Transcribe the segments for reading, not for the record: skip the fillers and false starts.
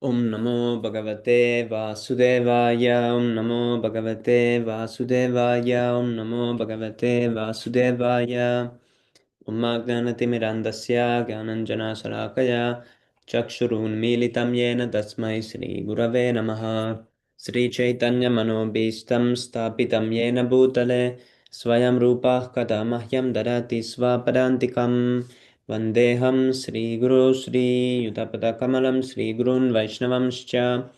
Om Namo Bhagavate Vasudevaya. Om Namo Bhagavate Vasudevaya. Om Namo Bhagavate Vasudevaya. Om Jnanatimirandasya Gyananjana Salakaya Chakshurunmilitam Yena Tasmai Shri Gurave Namaha. Sri Chaitanya Manobhishtam Stapitam Yena Bhutale Swayam Rupah Kada Mahyam Darati Svapadantikam Vandeham Sri Guru Sri Yutapada Kamalam Sri Gurun Vaishnavamscha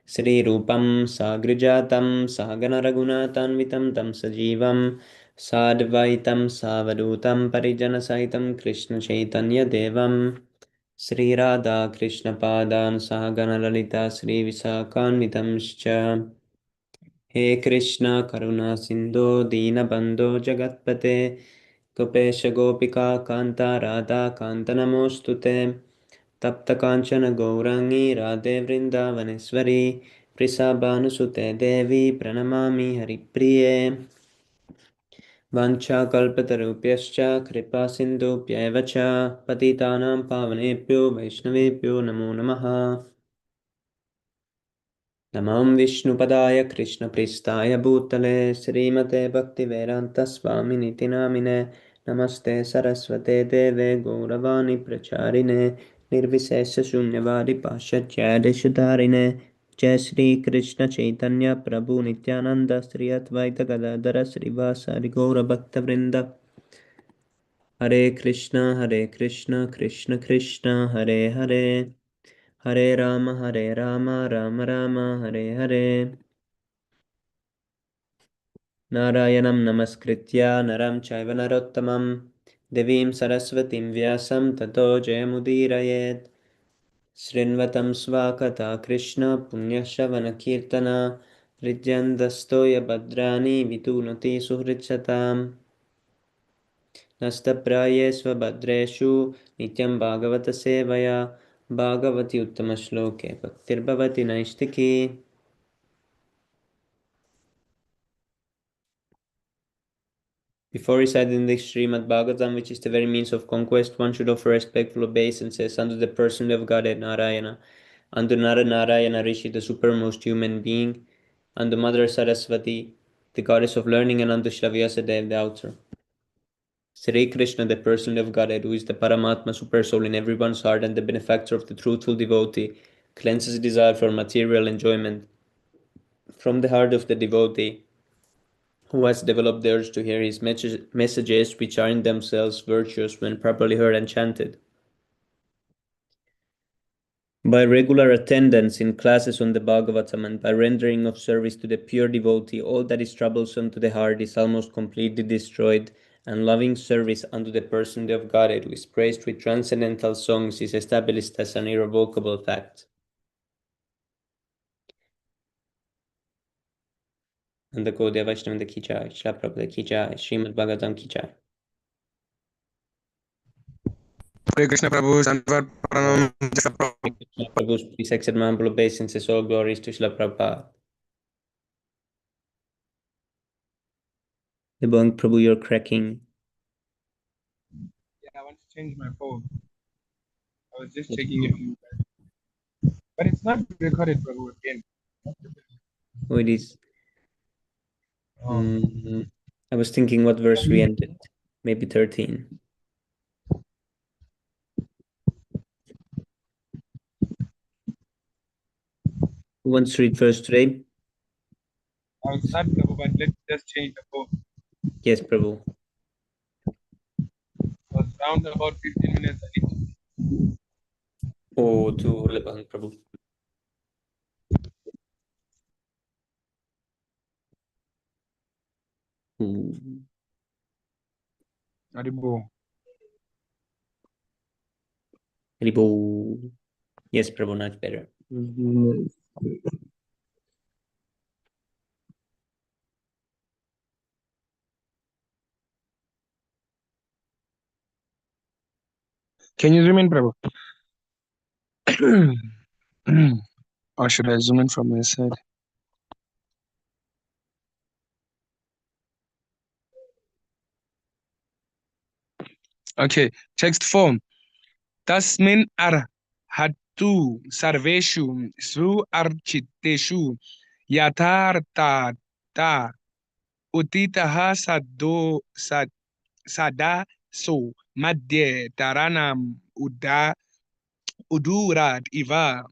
Sri Rupam Sagrijatam Sahagana Raghunatanvitam Tam Sajivam Sadvaitam Savadutam Parijana Saitam Krishna Chaitanya Devam Sri Radha Krishna Padan Sahagana Lalita Sri Visakanvitamscha He Krishna Karuna Sindho Dina Bandho Jagatpate Gopesha Gopika Kanta Radha Kanta Namostute Tapta Kanchana Gaurangi Radhe Vrindavaneshwari Prisabhanusute Devi Pranamami Haripriye Vanchakalpatarupyascha kripa sindhupyaiva cha patitanam pavanebhyo vaishnavebhyo namo namaha. Namam Vishnupadaya Krishna Pristaya Bhutale Srimate Bhaktivedanta Swami Niti Namine Namaste Saraswate Deve Gauravani Pracharine Nirvisesha Shunyavadi Pashacya Deshudarine Jai Shri Krishna Chaitanya Prabhu Nityananda Sri Advaita Gadadara Srivasari Gaura Bhakta Vrinda Hare Krishna Krishna Krishna Hare Hare Hare Rama Rama Rama Hare Hare Narayanam Namaskritya Naram Chaiva Narottamam Devim Saraswatim Vyasam Tato Jayamudirayet Srinvatam Svakata Krishna Punyashavana Kirtana Hridyandastoya Bhadrani Vitunati Suhritsatam Nastaprayesva Bhadreshu Nityam Bhagavata Sevaya Bhagavati Uttama Bhaktirbhavati Naistiki. Before reciting the Śrīmad-Bhāgavatam, which is the very means of conquest, one should offer respectful obeisances unto the person of Godhead Narayana, unto Narayana Rishi, the supermost human being, unto Mother Saraswati, the goddess of learning, and unto Shravyasadev, the author. Sri Krishna, the person of Godhead, who is the Paramatma Supersoul in everyone's heart and the benefactor of the truthful devotee, cleanses desire for material enjoyment from the heart of the devotee, who has developed the urge to hear his messages, which are in themselves virtuous when properly heard and chanted. By regular attendance in classes on the Bhagavatam and by rendering of service to the pure devotee, all that is troublesome to the heart is almost completely destroyed, and loving service unto the person of Godhead, who is praised with transcendental songs, is established as an irrevocable fact. And the Gaudiya Vaishnava ki jai, Srila Prabhupada ki jai, Śrīmad-Bhāgavatam ki jai. Hare Krishna Prabhu, Sanvar Pranam, Krishna Prabhu's please accept my humble obeisances, all glories to Srila Prabhupada. Debang Prabhu, you're cracking. Yeah, I want to change my phone. I was just checking if you guys. But it's not recorded, Prabhu, again. Oh, it is. Oh. I was thinking what verse we ended. Maybe 13. Who wants to read first today? I'll start, Prabhu, but let's just change the phone. Yes, Prabhu. So it's around about 15 minutes. I need to. Oh, to Lebang Prabhu. Haribo. Haribo. Yes, Prabhu, much better. Can you zoom in, Prabhu? Or should I zoom in from my side? Okay, text form. Tasmin arhat tu sarveshu su architeshu yatharta ta utitaha sada so madhye taranam udurat iva.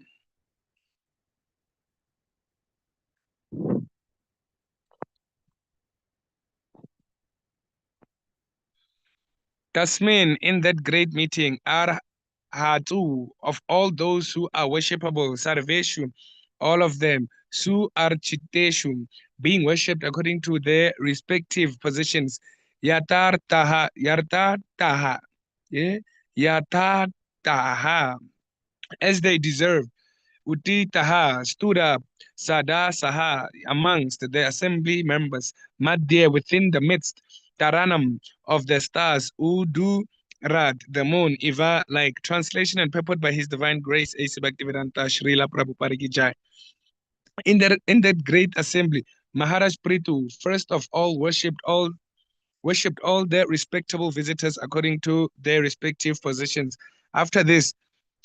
Tasmin, in that great meeting, Hatu, of all those who are worshipable, Sarveshu, all of them, Su Architeshu, being worshipped according to their respective positions, Yartar Taha, yeah? Yatar Taha, as they deserve. Uti Taha stood up, Sada Saha, amongst the assembly members, Madhya within the midst, Taranam of the stars, Udu Rad, the moon, Iva, like translation and purport by His Divine Grace, A.C. Bhaktivedanta Srila Prabhupada Ki Jai. In that great assembly, Maharaj Prithu first of all worshipped all their respectable visitors according to their respective positions. After this,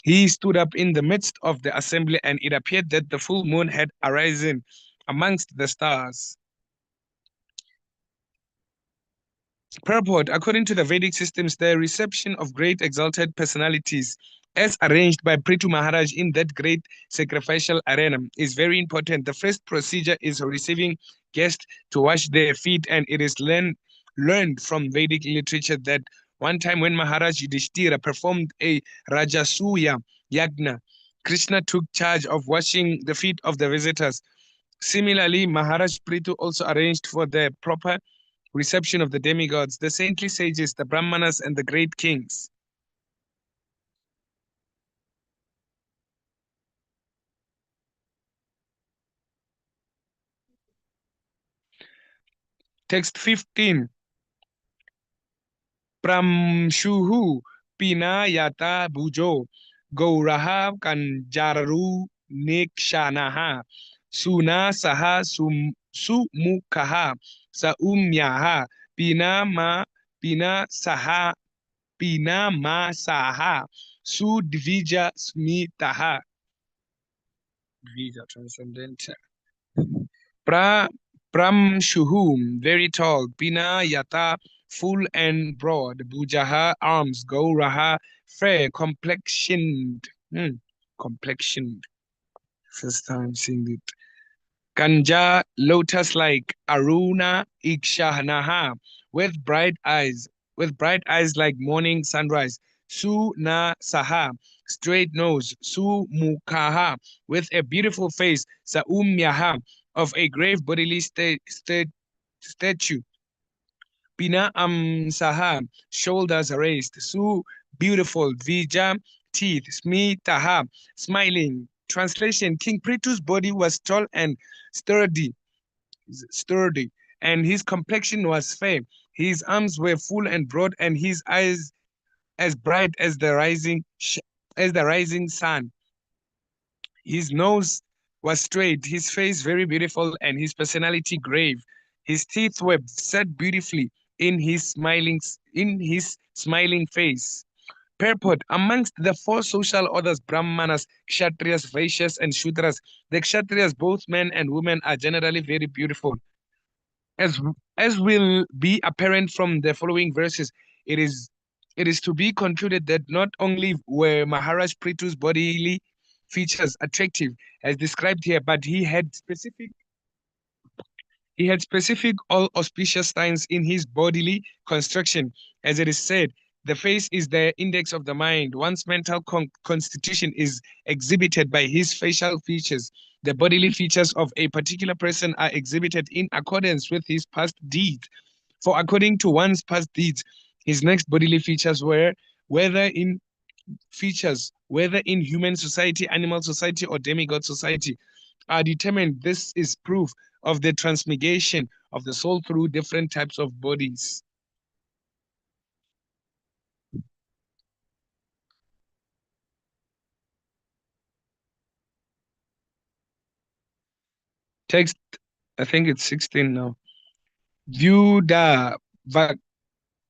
he stood up in the midst of the assembly, and it appeared that the full moon had arisen amongst the stars. Purport: according to the Vedic systems, the reception of great exalted personalities, as arranged by Prithu Maharaj in that great sacrificial arena, is very important. The first procedure is receiving guests to wash their feet, and it is learned from Vedic literature that one time when Maharaj Yudhishthira performed a Rajasuya Yagna, Krishna took charge of washing the feet of the visitors. Similarly, Maharaj Prithu also arranged for the proper reception of the demigods, the saintly sages, the Brahmanas, and the great kings. Text 15. Pramshuhu Pinayata Bujo Gauraha Kanjaru Nikshanaha Suna Saha Sumukaha Saumyaha Pina Saha Pina Ma Saha Sudvija Smitaha. Dvija transcendental. Pramshuhum, very tall, Pina Yata, full and broad, Bujaha, arms, Gauraha, fair, complexioned. Complexioned. First time seeing it. Kanja, lotus-like, Aruna, Ikshanaha, with bright eyes like morning sunrise. Su na saha, straight nose. Su mukaha, with a beautiful face. Saumyaha, of a grave bodily statue. Pina saha, shoulders raised. Su, beautiful. Vija, teeth. Smitaha, smiling. Translation: King Prithu's body was tall and sturdy, and his complexion was fair. His arms were full and broad, and his eyes as bright as the rising sun. His nose was straight, his face very beautiful, and his personality grave. His teeth were set beautifully in his smiling face. Purport: amongst the four social orders, Brahmanas, Kshatriyas, Vaishyas, and Shudras, the Kshatriyas, both men and women, are generally very beautiful. As as will be apparent from the following verses, it is it is to be concluded that not only were Maharaj Prithu's bodily features attractive as described here, but he had specific all auspicious signs in his bodily construction. As it is said, the face is the index of the mind. One's mental constitution is exhibited by his facial features. The bodily features of a particular person are exhibited in accordance with his past deeds. For according to one's past deeds, his next bodily features whether in human society, animal society, or demigod society, are determined. This is proof of the transmigration of the soul through different types of bodies. Text, I think it's 16 now. Vyuda Vak,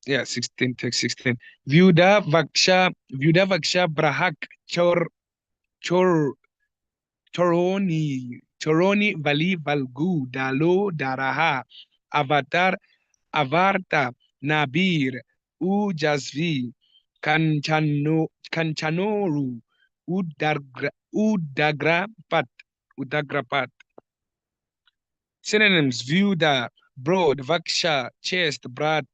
yeah, 16, text 16. Vyuda Vaksha Brahak Chor Choroni Vali Valgu Dalo Daraha Avarta Nabir Ujasvi Kanchanoru Udagrapat. Synonyms: view the broad, vaksha, chest, brahat,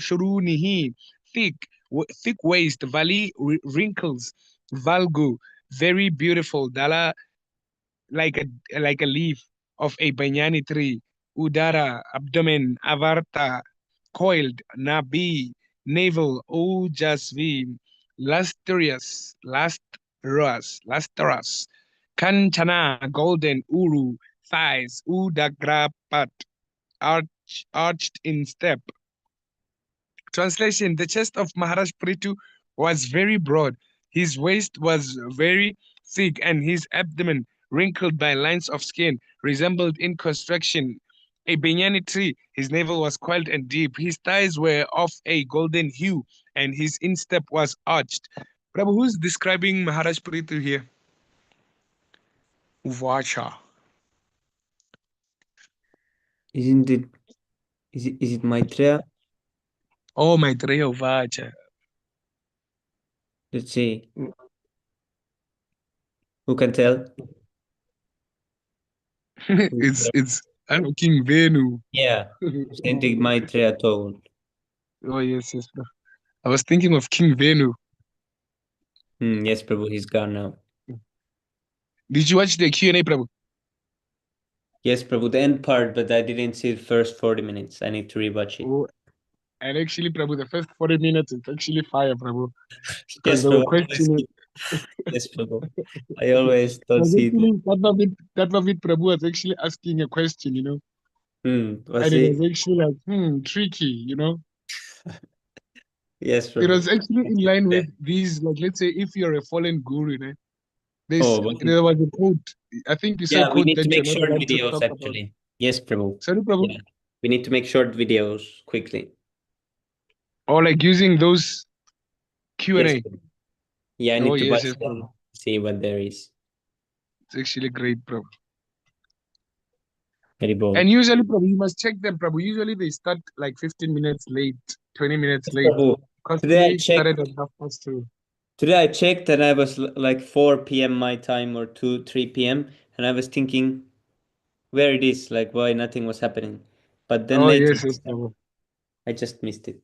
shrunihi, thick, thick waist, valley, wrinkles, valgu, very beautiful, dala, like a leaf of a banyani tree, udara, abdomen, avarta, coiled, nabi, navel, ojasvi, lustrous, kanchana, golden, uru, thighs, udagrapat, arched in step. Translation: the chest of Maharaj Prithu was very broad, his waist was very thick, and his abdomen, wrinkled by lines of skin, resembled in construction a banyan tree. His navel was coiled and deep, his thighs were of a golden hue, and his instep was arched. Prabhu, who's describing Maharaj Prithu here? Vacha. Isn't it? Is it Maitreya? Oh, Maitreya Vacha. Let's see. Who can tell? It's King Venu. Yeah, Saint Maitreya told. Oh yes, yes, bro. I was thinking of King Venu. Yes, Prabhu, he's gone now. Did you watch the Q&A, Prabhu? Yes, Prabhu, the end part, but I didn't see the first 40 minutes. I need to rewatch it. Oh, and actually, Prabhu, the first 40 minutes, it's actually fire, Prabhu. Because Yes, they were Prabhu. questioning. Yes, Prabhu. I always don't see it. Actually, that Prabhu was actually asking a question, Was and it it? was actually like, tricky. Yes, It Prabhu. was actually in line Yeah. with these, like, let's say, if you're a fallen guru, Oh, what there was a quote. I think you said yeah, we quote need to that you're make not short allowed to videos talk about. actually. Yes, Prabhu. Sorry, Prabhu? Yeah. We need to make short videos quickly. Or like using those Yes, Q&A. Prabhu. Yeah, I Oh, need to yes, watch yes, them, Prabhu. see what there is. It's actually great, Prabhu. Very bold. And usually, Prabhu, you must check them, Prabhu. Usually they start like 15 minutes late, 20 minutes Yes, late. Prabhu. Because Today I today it started checked. at 2:30. Today I checked and I was like 4 p.m. my time or 2, 3 p.m. and I was thinking where it is, like why nothing was happening. But then Oh, later yes, yes, Prabhu. I just missed it.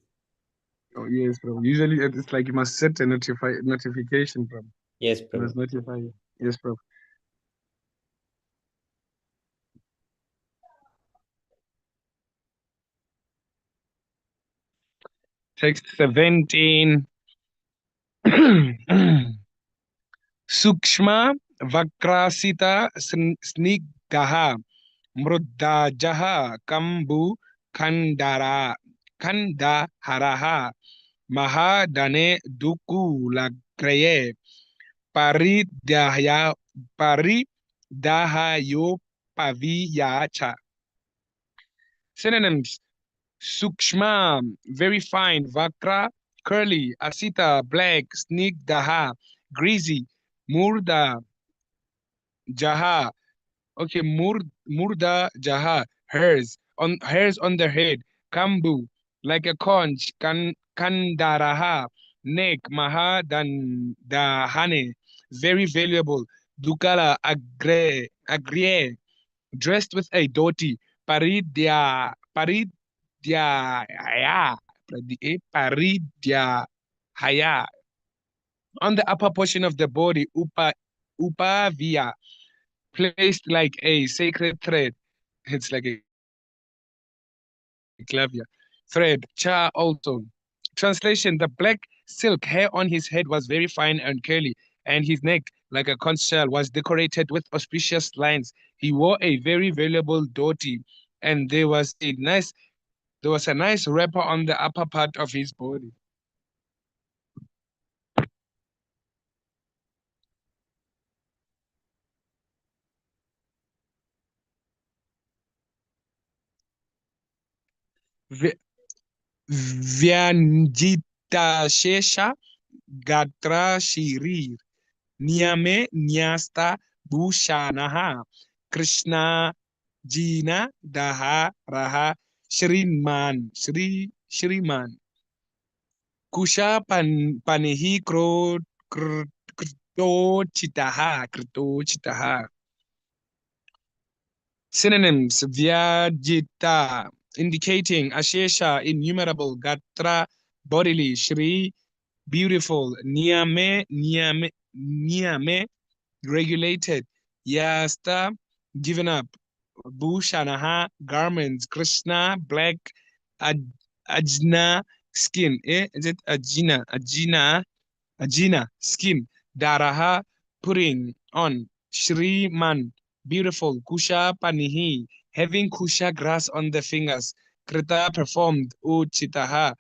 Oh, yes, Prabhu. Usually it's like you must set a notification, Prabhu. Yes, You must Prabhu. notify you. Yes, Prabhu. Text 17. Sukshma Vakrasita Snigdaha Mruddajaha Kambu Kandaharaha Mahadane Dukulagraye Paridahya Paridahayo Paviyacha. Synonyms: Sukshma, very fine; Vakra, curly; Asita, black; Snigdaha, greasy; Murda, Jaha, okay, Murda, Jaha, hairs on the head; Kambu, like a conch; Kandaraha, neck; Maha, Dahane, very valuable; Dukala, agre, dressed with a dhoti; Paridya, Haya, on the upper portion of the body; Upavia, placed like a sacred thread. It's like a clavia thread. Cha also. Translation: the black silk hair on his head was very fine and curly, and his neck, like a conch shell, was decorated with auspicious lines. He wore a very valuable dhoti, and there was a nice wrapper on the upper part of his body. Vyanjita Shesha, Gatra Shirir, Niyame Nyasta Bhushanaha, Krishna Jina Daha Raha Shriman Kusha Panehi Krito Chitaha. Synonyms: Vyajita, indicating Ashesha, innumerable; Gatra, bodily; Shri, beautiful; Niyame, regulated; Yasta, given up; Bhushanaha, garments; Krishna, black; Ajna, skin. Is it Ajina, skin; Daraha, putting on; Shriman, beautiful; Kusha Panihi, having Kusha grass on the fingers; Krita, performed; Uchitaha,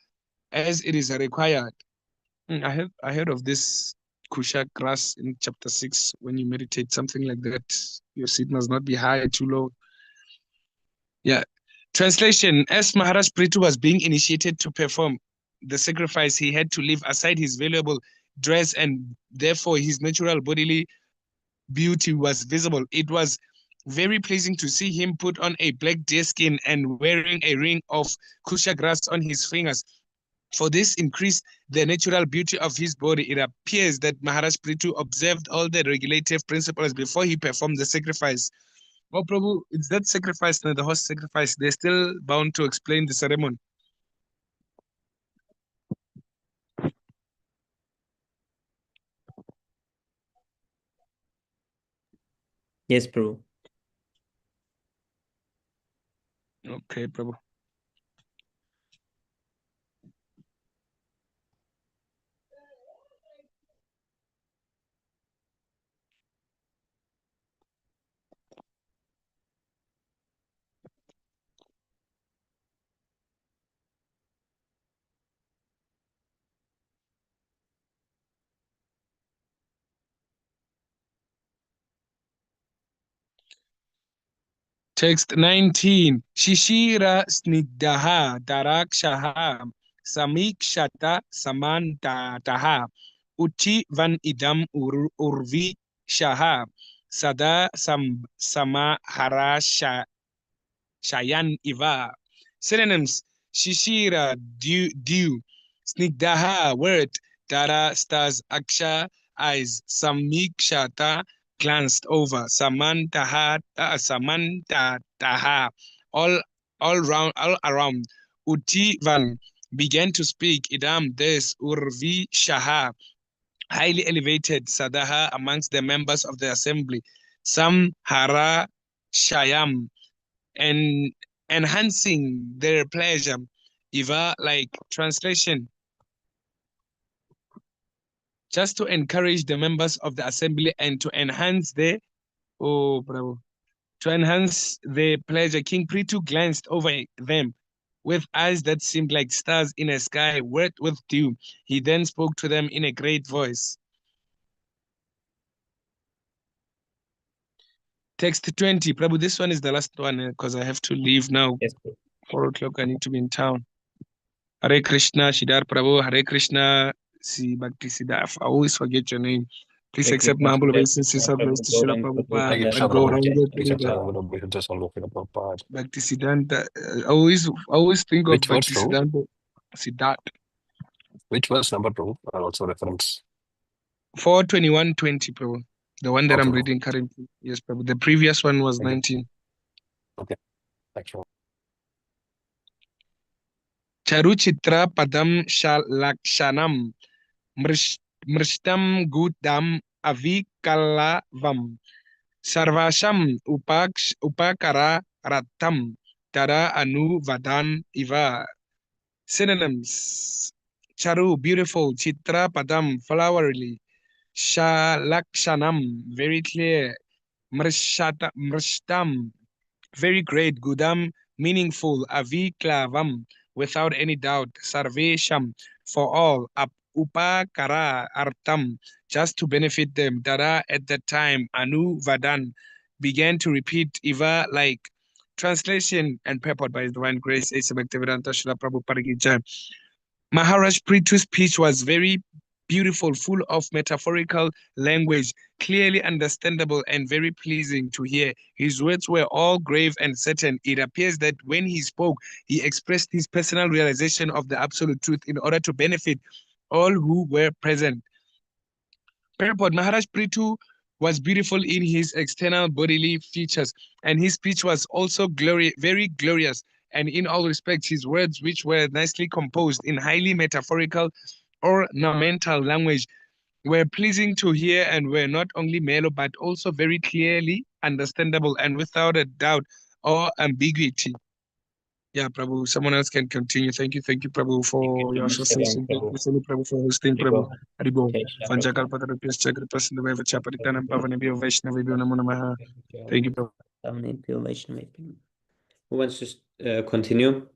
as it is required. I heard of this Kusha grass in chapter 6. When you meditate, something like that, your seat must not be high, too low. Yeah. Translation: as Maharaj Prithu was being initiated to perform the sacrifice, he had to leave aside his valuable dress, and therefore his natural bodily beauty was visible. It was very pleasing to see him put on a black deerskin and wearing a ring of kusha grass on his fingers. For this increased the natural beauty of his body. It appears that Maharaj Prithu observed all the regulative principles before he performed the sacrifice. Oh, Prabhu, it's that sacrifice, not the horse sacrifice. They're still bound to explain the ceremony. Yes, Prabhu. Okay, Prabhu. Text 19. Shishira snigdaha darakshaha samikshata samantataha uchi van idam urvi shaha sada samahara shayan iva. Synonyms: Shishira, dew; Snigdaha, word; Dara, stars; Aksha, eyes; Samikshata, glanced over; Samantataha, all around; Utivan, began to speak; Idam, this; Urvi Shaha, highly elevated; Sadaha, amongst the members of the assembly; Samhara Shayam, and enhancing their pleasure. Iva, like. Translation: just to encourage the members of the assembly and to enhance their to enhance their pleasure. King Prithu glanced over them with eyes that seemed like stars in a sky wet with dew. He then spoke to them in a great voice. Text 20. Prabhu, this one is the last one because I have to leave now. Yes, 4 o'clock, I need to be in town. Hare Krishna, Shidar Prabhu. Hare Krishna, Si Bhakti Siddharth. I always forget your name. Please Hare accept my Krishna, humble Hare obeisances. Krishna, Bless Prabhu to Srila Gauranga Prabhupada Prabhu, and Dasa Gauranga Prabhu. Prabhupada. Bhakti Siddhanta. I always think of Which verse, Bhakti Prabhu? Siddhanta Siddharth. Which verse number, Prabhu? And also reference. 4:21:20, Prabhu. The one that Okay, I'm Prabhu. reading currently. Yes, Prabhu. The previous one was Thank you. 19. Okay. Thanks, Prabhu. Charuchitra Padam Shalakshanam Mrishtam Gudam Avikalavam Sarvasham Upakara Ratam Tara Anu Vadan Iva. Synonyms: Charu, beautiful; Chitra, Padam, flowery; Shalakshanam, very clear; Mrishtam, very great; Gudam, meaningful; Aviklavam, without any doubt; Sarvesham, for all; Upakara, Artam, just to benefit them; Dara, at that time; Anu Vadan, began to repeat; Iva, like. Translation and purport by His Divine Grace, A. Bhaktivedanta Srila Prabhupada Ki Jai. Maharaj Prithu's speech was very beautiful, full of metaphorical language, clearly understandable and very pleasing to hear. His words were all grave and certain. It appears that when he spoke, he expressed his personal realization of the absolute truth in order to benefit all who were present. Purport: Maharaj Prithu was beautiful in his external bodily features, and his speech was also very glorious, and in all respects his words, which were nicely composed in highly metaphorical ornamental language, were pleasing to hear and were not only mellow but also very clearly understandable and without a doubt or ambiguity. Yeah, Prabhu, someone else can continue. Thank you, Prabhu, for your association. Thank you, Prabhu, for hosting, Prabhu. Haribo. Vanchakalpatarupyascha kripasindavev chaparitanam pavanebhyo vaishnavebhyo namo namaha. Thank you, Prabhu. Who wants to continue?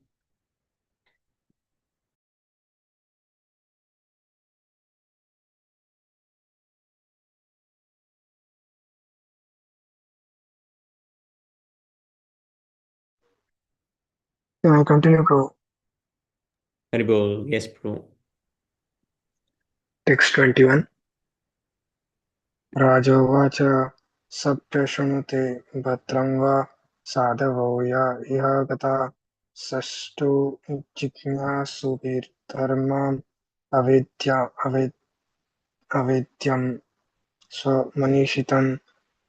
Can I continue, Prabhu? Haribol, yes, Prabhu. Text 21. राजोवाच सभ्य शृणुते भद्रं वा साधवो य इह गता षष्ठो जिज्ञासुभिर्धर्माम् अवेद्यं स्वमनीषितं.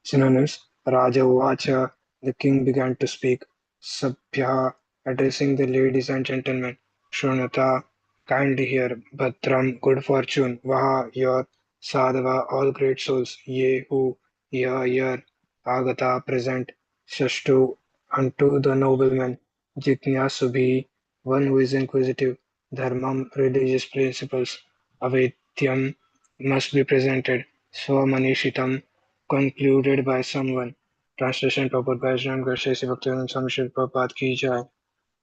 Synonyms: Raja Uvacha, the king began to speak. Sabhya, addressing the ladies and gentlemen. Shronata, kindly hear. Bhadram, good fortune. Vaha, your. Sadhava, all great souls. Ye, who. Ya, your. Agata, present. Shashtu, unto the nobleman. Jitnyasubhi, one who is inquisitive. Dharmam, religious principles. Avedhyam, must be presented. Swamanishitam, concluded by someone. Translation proper by Ajnan Garse Bhaktivedanta Swami Srila Prabhupada Ki Jai.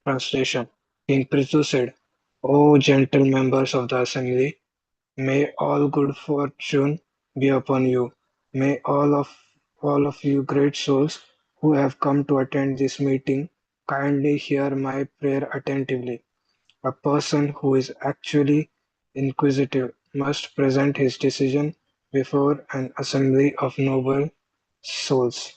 Translation. King Prithu said, O gentle members of the assembly, may all good fortune be upon you. May all of you great souls who have come to attend this meeting kindly hear my prayer attentively. A person who is actually inquisitive must present his decision before an assembly of noble souls.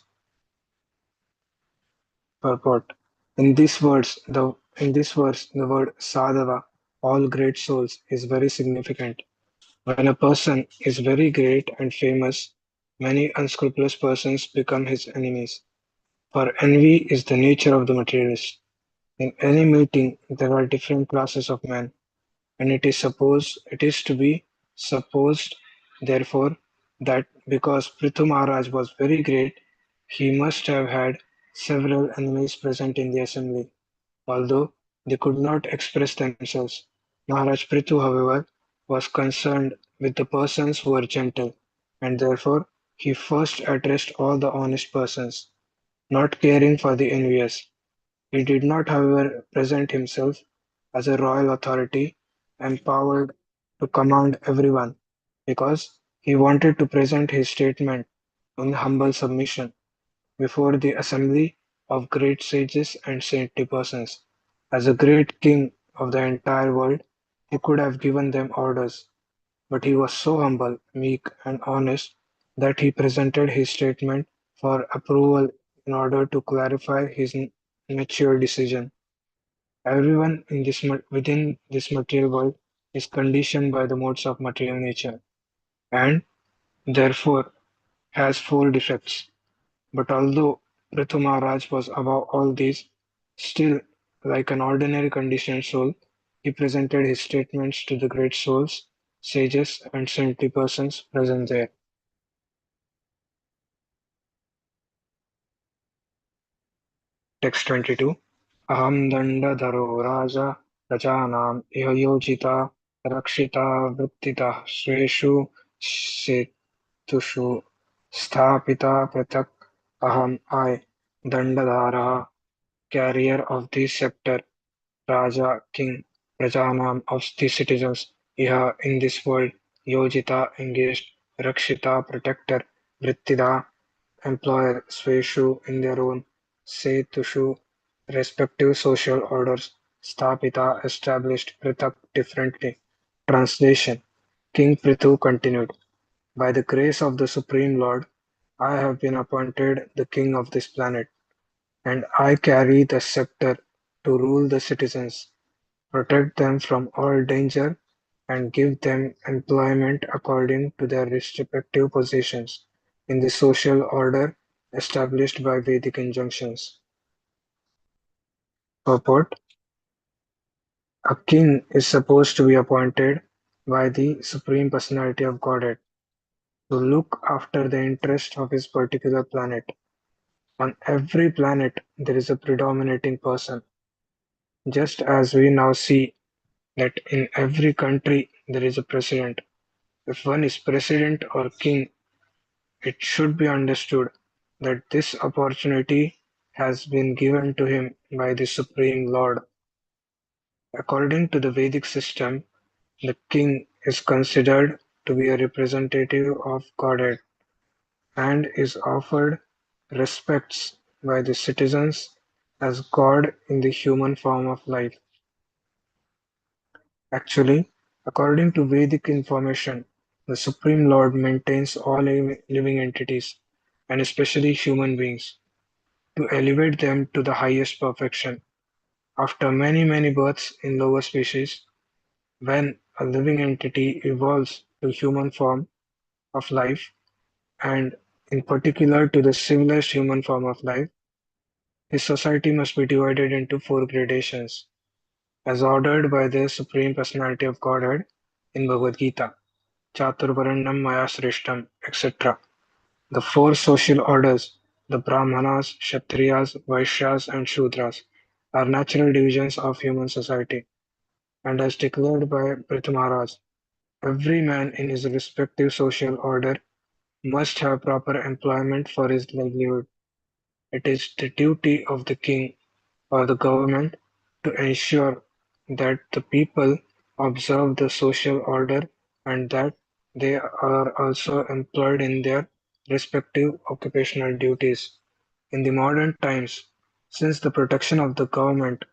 Purport: In this verse, the word sadhava, all great souls, is very significant. When a person is very great and famous, many unscrupulous persons become his enemies. For envy is the nature of the materialist. In any meeting, there are different classes of men, and it is to be supposed, therefore, that because Prithu Maharaj was very great, he must have had several enemies present in the assembly, although they could not express themselves. Maharaj Prithu, however, was concerned with the persons who were gentle, and therefore he first addressed all the honest persons, not caring for the envious. He did not, however, present himself as a royal authority empowered to command everyone, because he wanted to present his statement in humble submission before the assembly of great sages and saintly persons. As a great king of the entire world, he could have given them orders, but he was so humble, meek, and honest that he presented his statement for approval in order to clarify his mature decision. Everyone within this material world is conditioned by the modes of material nature, and therefore has four defects. But although Prithu Maharaj was above all these, still, like an ordinary conditioned soul, he presented his statements to the great souls, sages, and saintly persons present there. Text 22. Aham dandadharo raja rajanam iha yojita rakshita vrittita sreshu setushu sthapita pratak. Aham, I, Dandadhara, carrier of the scepter, Raja, king, Prajanam, of the citizens, Iha, in this world, Yojita, engaged, Rakshita, protector, Vrittida, employer, Sveshu, in their own, Setushu, respective social orders, Sthapita, established, Pritak, differently. Translation. King Prithu continued, "By the grace of the Supreme Lord, I have been appointed the king of this planet, and I carry the scepter to rule the citizens, protect them from all danger, and give them employment according to their respective positions in the social order established by Vedic injunctions." Purport: A king is supposed to be appointed by the Supreme Personality of Godhead to look after the interests of his particular planet. On every planet there is a predominating person, just as we now see that in every country there is a president. If one is president or king, it should be understood that this opportunity has been given to him by the Supreme Lord. According to the Vedic system, the king is considered to be a representative of Godhead and is offered respects by the citizens as God in the human form of life. Actually, according to Vedic information, the Supreme Lord maintains all living entities, and especially human beings, to elevate them to the highest perfection. After many births in lower species, when a living entity evolves to human form of life, and in particular to the civilized human form of life, his society must be divided into four gradations, as ordered by the Supreme Personality of Godhead in Bhagavad Gita, Chaturvaranyam Maya Srishtam, etc. The four social orders, the Brahmanas, Kshatriyas, Vaishyas, and Shudras, are natural divisions of human society, and as declared by Prithu Maharaj, every man in his respective social order must have proper employment for his livelihood. It is the duty of the king or the government to ensure that the people observe the social order and that they are also employed in their respective occupational duties. In the modern times, since the protection of the government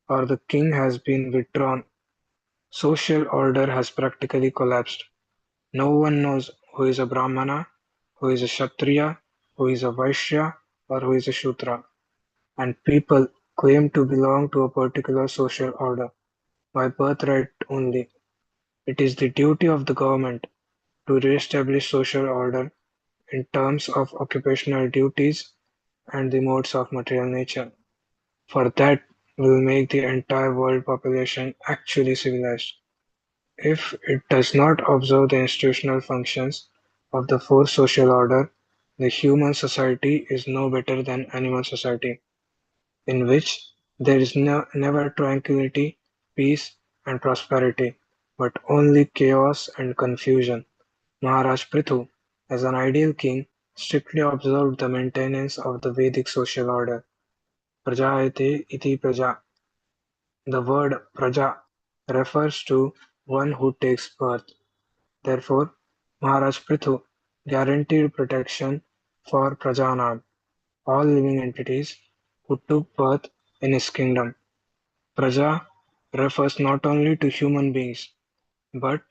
or the king has been withdrawn, social order has practically collapsed. No one knows who is a Brahmana, who is a Kshatriya, who is a Vaishya, or who is a Shudra, and people claim to belong to a particular social order by birthright only. It is the duty of the government to re-establish social order in terms of occupational duties and the modes of material nature, for that will make the entire world population actually civilized. If it does not observe the institutional functions of the fourth social order, the human society is no better than animal society, in which there is never tranquility, peace, and prosperity, but only chaos and confusion. Maharaj Prithu, as an ideal king, strictly observed the maintenance of the Vedic social order. Prajayate iti praja. The word praja refers to one who takes birth. Therefore, Maharaj Prithu guaranteed protection for Prajanam, all living entities who took birth in his kingdom. Praja refers not only to human beings, but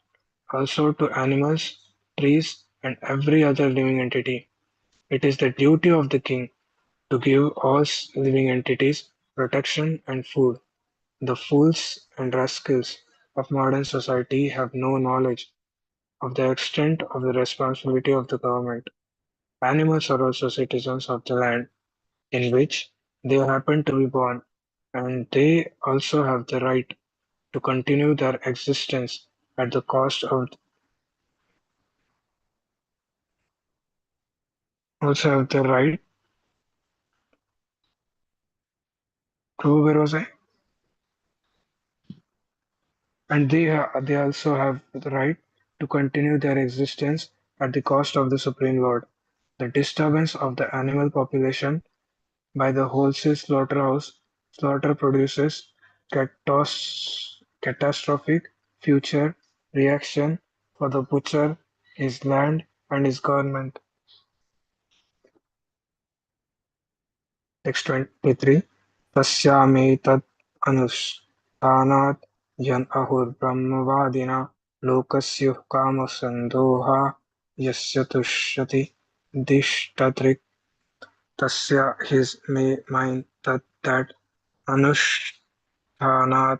also to animals, trees, and every other living entity. It is the duty of the king to give all living entities protection and food. The fools and rascals of modern society have no knowledge of the extent of the responsibility of the government. Animals are also citizens of the land in which they happen to be born, and they to continue their existence at the cost of also have the right to where was I? And they also have the right to continue their existence at the cost of the Supreme Lord. The disturbance of the animal population by the wholesale slaughter produces catastrophic future reaction for the butcher, his land, and his government. Text 23. Tasyametat anushthanat yan ahur brahmavadina लोकस्युः कामसन्दोहा यस्य तुष्यति दिष्टदृक् tasya his mind that anushthānāt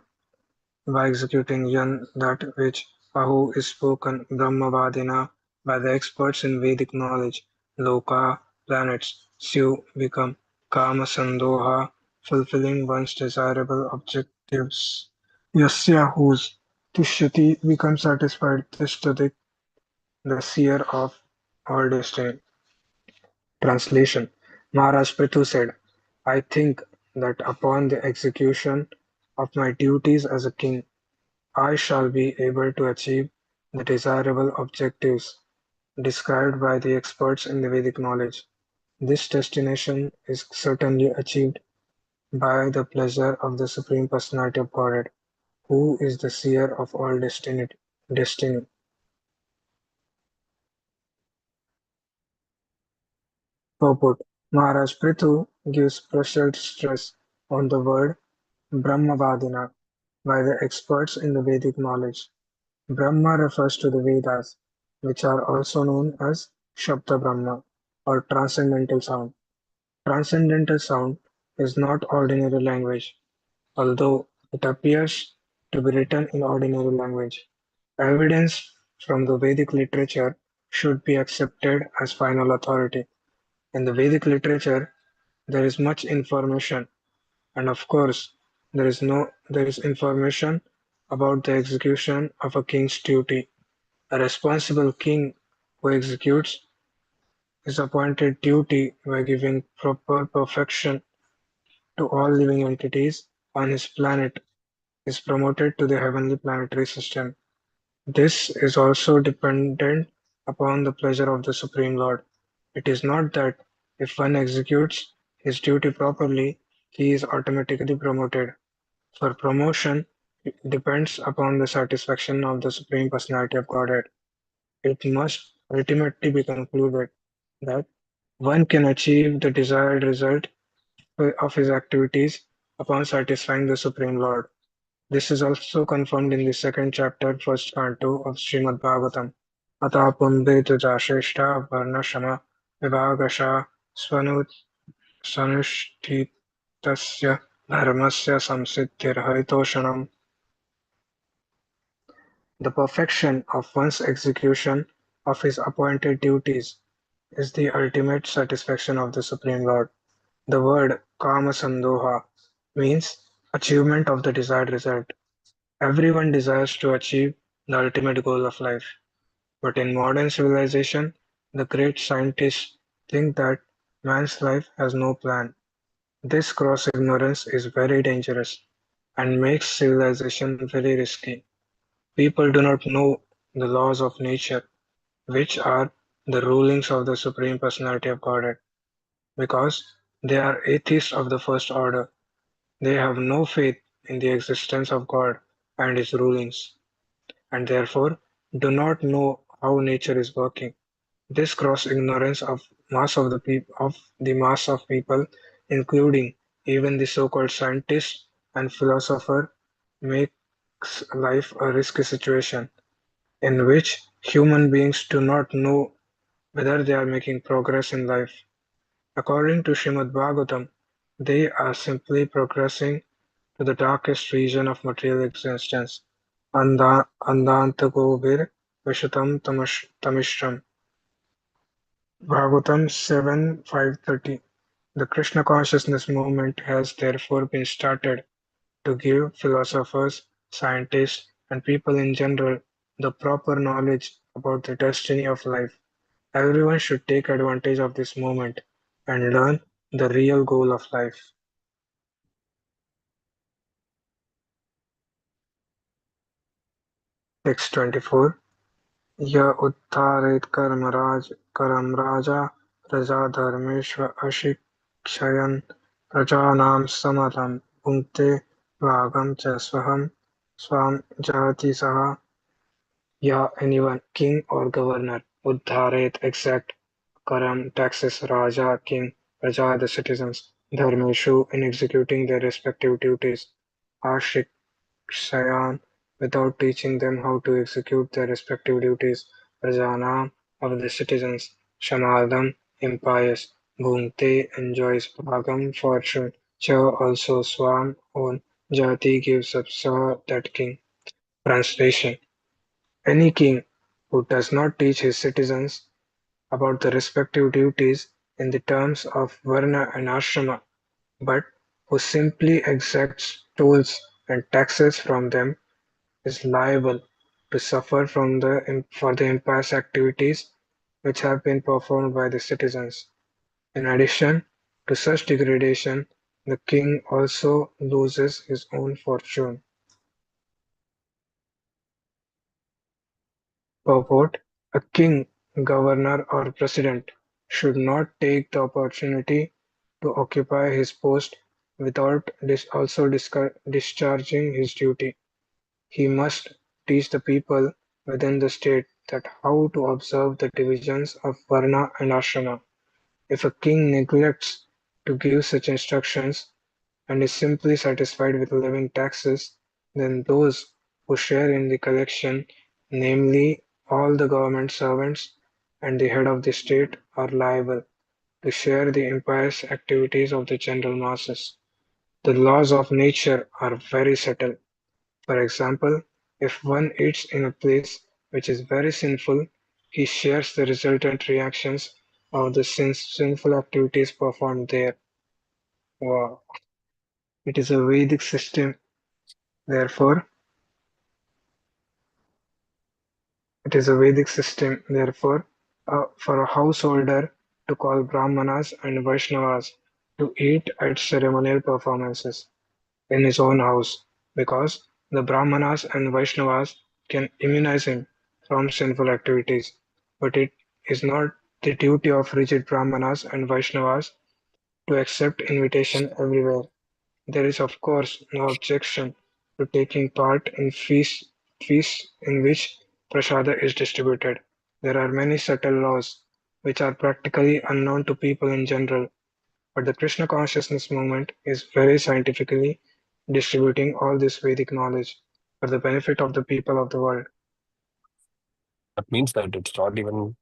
by executing yan that which Ahu is spoken Brahmavadina by the experts in Vedic knowledge. Loka planets Syu become Kama Sandoha, fulfilling one's desirable objectives. Yasya whose Tishyati becomes satisfied, Tishtadik, the seer of all destiny. Translation: Maharaj Prithu said, I think that upon the execution of my duties as a king, I shall be able to achieve the desirable objectives described by the experts in the Vedic knowledge. This destination is certainly achieved by the pleasure of the Supreme Personality of Godhead, who is the seer of all destiny. Purport: Maharaj Prithu gives special stress on the word Brahmavadina by the experts in the Vedic knowledge. Brahma refers to the Vedas, which are also known as Shabda Brahma or transcendental sound. Transcendental sound is not ordinary language, although it appears to be written in ordinary language. Evidence from the Vedic literature should be accepted as final authority. In the Vedic literature, there is much information, and of course, there is information about the execution of a king's duty. A responsible king who executes his appointed duty by giving proper perfection to all living entities on his planet is promoted to the heavenly planetary system. This is also dependent upon the pleasure of the Supreme Lord. It is not that if one executes his duty properly, he is automatically promoted. For promotion, it depends upon the satisfaction of the Supreme Personality of Godhead. It must ultimately be concluded that one can achieve the desired result of his activities upon satisfying the Supreme Lord. This is also confirmed in the second chapter, first canto of Śrīmad-Bhāgavatam. Atā pumbedha jāshreshta varnashama vibhagasha svanushthitasya dharmasya samsiddhirharitoshanam. The perfection of one's execution of his appointed duties is the ultimate satisfaction of the Supreme Lord. The word Kama Sandoha means achievement of the desired result. Everyone desires to achieve the ultimate goal of life. But in modern civilization, the great scientists think that man's life has no plan. This gross ignorance is very dangerous and makes civilization very risky. People do not know the laws of nature, which are the rulings of the Supreme Personality of Godhead, because they are atheists of the first order. They have no faith in the existence of God and His rulings, and therefore do not know how nature is working. This gross ignorance of the mass of people, including even the so-called scientists and philosopher, makes life a risky situation in which human beings do not know whether they are making progress in life. According to Śrīmad-Bhāgavatam, they are simply progressing to the darkest region of material existence, Andantagobir Vishatam Tamishram. Bhagavatam 7.5.30. The Krishna consciousness movement has therefore been started to give philosophers, scientists, and people in general the proper knowledge about the destiny of life. Everyone should take advantage of this moment and learn the real goal of life. Text 24. य उत्थारेत् करं राजा प्रजा धर्मेष्व अशिक्षयन् प्रजानां समतं भुङ्क्ते भागं च स्वां जहति सः. Anyone, king or governor, uddharet, exact, karam, taxes, raja, king, praja, the citizens, dharmeshu, in executing their respective duties, ashikshayan, without teaching them how to execute their respective duties. Prajanam, of the citizens. Shamadam, impious. Bhunte, enjoys bhagam, fortune. Cha, also swam, own. Jati, gives up sa, that king. Translation: any king who does not teach his citizens about the respective duties in the terms of varna and ashrama, but who simply exacts tolls and taxes from them, is liable to suffer for the impious activities which have been performed by the citizens. In addition to such degradation, the king also loses his own fortune. Purport: a king, governor or president should not take the opportunity to occupy his post without also discharging his duty. He must teach the people within the state that how to observe the divisions of varna and ashrama. If a king neglects to give such instructions and is simply satisfied with levying taxes, then those who share in the collection, namely all the government servants and the head of the state, are liable to share the impious activities of the general masses. The laws of nature are very subtle. For example, if one eats in a place which is very sinful, he shares the resultant reactions of the sinful activities performed there. Wow. It is a Vedic system. Therefore, it is a Vedic system. Therefore, for a householder to call Brahmanas and Vaishnavas to eat at ceremonial performances in his own house, because the Brahmanas and Vaishnavas can immunize him from sinful activities. But it is not the duty of rigid Brahmanas and Vaishnavas to accept invitation everywhere. There is of course no objection to taking part in feasts in which prasada is distributed. There are many subtle laws which are practically unknown to people in general, but the Krishna consciousness movement is very scientifically distributing all this Vedic knowledge for the benefit of the people of the world. That means that it's not even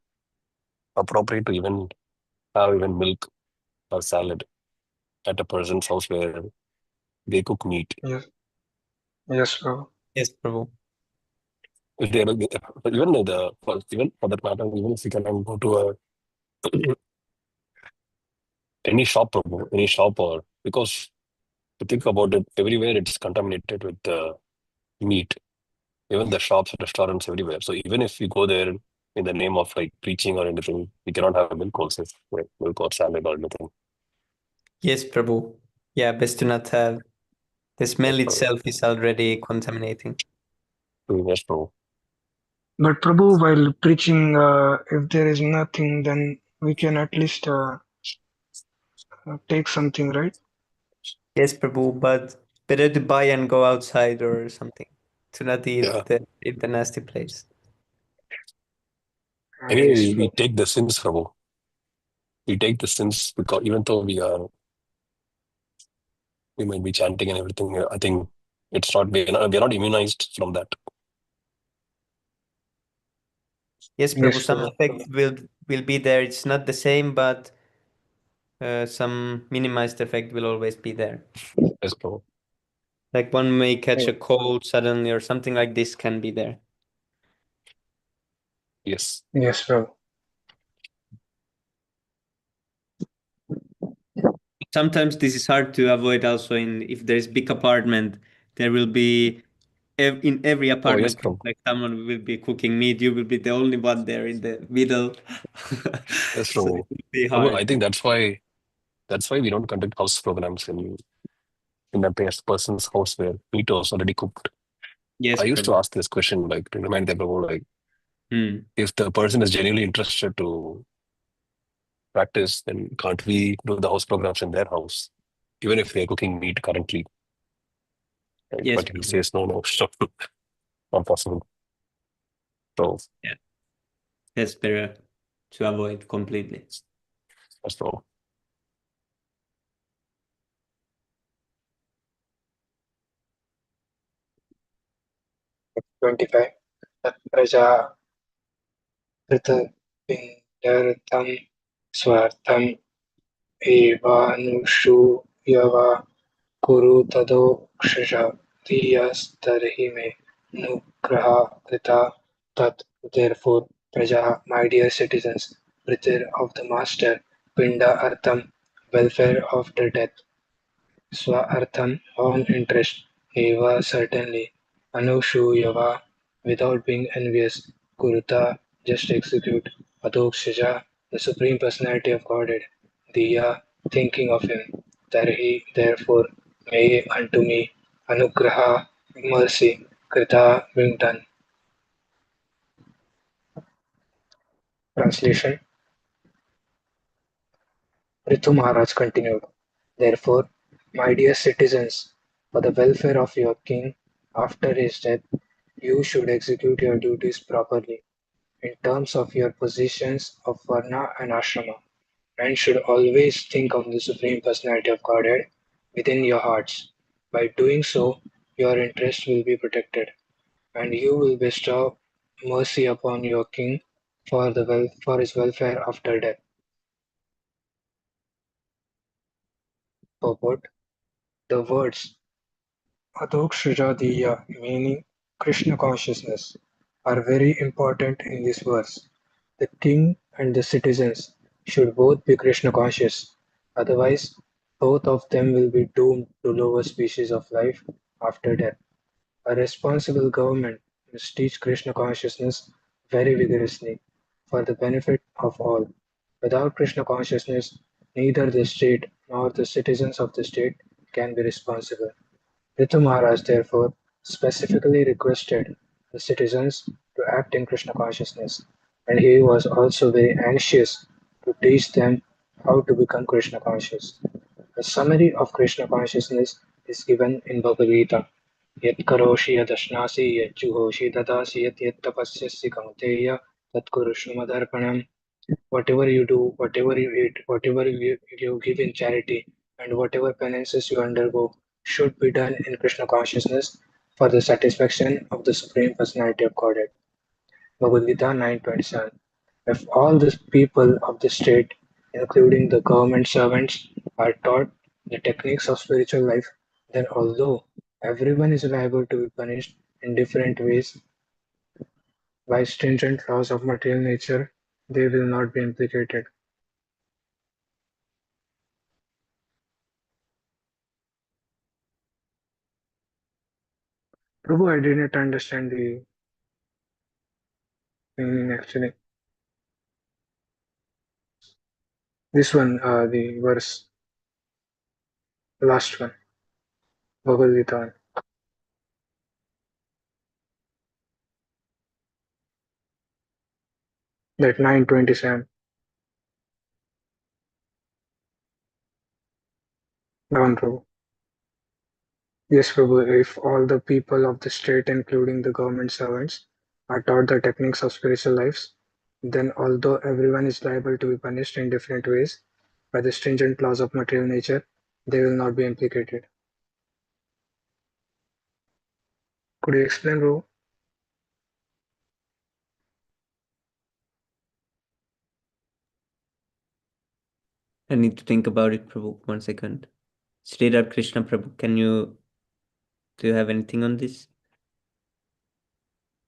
appropriate to even have even milk or salad at a person's house where they cook meat. Yes, yes, Prabhu. Yes, Prabhu. If they even for that matter, even if you can go to a any shop, any shop, or because to think about it, everywhere it's contaminated with meat. Even the shops, restaurants, everywhere. So even if you go there in the name of like preaching or anything, you cannot have milk also, like milk or salad or anything. Yes, Prabhu. Yeah, best to not have. The smell itself is already contaminating. Yes, bro. But Prabhu, while preaching, if there is nothing, then we can at least take something, right? Yes, Prabhu, but better to buy and go outside or something. To not eat Yeah. in the nasty place. Anyway, Yes, we take the sins, Prabhu. We take the sins because even though we might be chanting and everything, I think it's not, we're not immunized from that. Yes, Yes, Prabhu, some Prabhu. effect will be there. It's not the same, but some minimized effect will always be there. Yes, Prabhu. Like one may catch Yeah. a cold suddenly or something like this can be there. Yes. Yes, Prabhu. Sometimes this is hard to avoid also if there's big apartment, there will be in every Oh, yes, apartment Prabhu. like someone will be cooking meat, you will be the only one there in the middle. Yes, So Prabhu. it will be Prabhu, I hard. think that's why we don't conduct house programs in a person's house where meat was already cooked. Yes, I used to Prabhu. ask this question, like to remind them, Prabhu, like Hmm. if the person is genuinely interested to practice, then can't we do the house programs in their house, even if they're cooking meat currently? Right? Yes, But he Prabhu. says, no, not possible. So Yeah, that's better to avoid completely. that's all. 25. Tat praja pritapindartam swartam evanushruyava kuru tadokshasha diyastarhi me nugraha krita tat. Therefore, praja, my dear citizens, pritir of the master, pinda artham, welfare after death, swa artham, own interest, eva certainly, anushuyava, without being envious, kuruta, just execute, adokshaja, the supreme personality of Godhead, diya, thinking of him, tarhi, therefore, may unto me, anugraha, mercy, krita, being done. Translation. Prithu Maharaj continued, therefore, my dear citizens, for the welfare of your king after his death, you should execute your duties properly. In terms of your positions of Varna and Ashrama, men should always think of the Supreme Personality of Godhead within your hearts. By doing so, your interest will be protected, and you will bestow mercy upon your king for his welfare after death. Purport. The words Adhokshajadiya, meaning Krishna consciousness, are very important in this verse. The king and the citizens should both be Krishna conscious, otherwise, both of them will be doomed to lower species of life after death. A responsible government must teach Krishna consciousness very vigorously for the benefit of all. Without Krishna consciousness, neither the state nor the citizens of the state can be responsible. Prithu Maharaj therefore specifically requested the citizens to act in Krishna consciousness, and he was also very anxious to teach them how to become Krishna conscious. A summary of Krishna consciousness is given in Bhagavad Gita. Yat karoshi yadashnasi yat juhoshi dadasi yat tapasyasi kaunteya tat kurushnu madarpanam. Whatever you do, whatever you eat, whatever you give in charity, and whatever penances you undergo should be done in Krishna consciousness for the satisfaction of the Supreme Personality of Godhead. Bhagavad Gita 9:27. If all the people of the state, including the government servants, are taught the techniques of spiritual life, then although everyone is liable to be punished in different ways by stringent laws of material nature, they will not be implicated. Prabhu, I didn't understand the meaning actually. This one, the verse, last one, Bhagavad Gita, that 9:27. Down, Prabhu. Yes, Prabhu, if all the people of the state, including the government servants, are taught the techniques of spiritual lives, then although everyone is liable to be punished in different ways by the stringent laws of material nature, they will not be implicated. Could you explain, Prabhu? I need to think about it, Prabhu. 1 second. Sri Krishna Prabhu, do you have anything on this?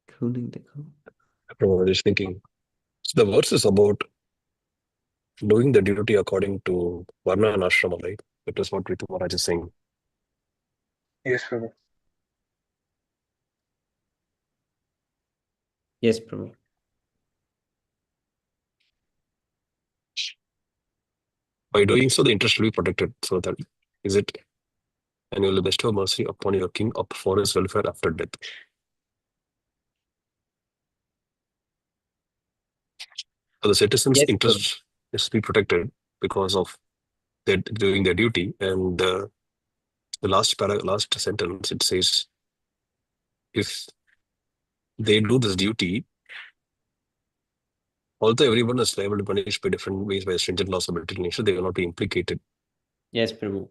Including the I was just thinking. So the verse is about doing the duty according to Varna and Ashrama, right? That is what Ritu Maharaj is saying. Yes, Prabhu. Yes, Prabhu. By doing so, the interest will be protected. So that is it. And you will bestow mercy upon your king up for his welfare after death. So the citizens' Yes, Prabhu. interest is to be protected because of their doing their duty. And the last sentence, it says, if they do this duty, although everyone is liable to be punished by different ways by stringent laws of material nature, they will not be implicated. Yes, Prabhu.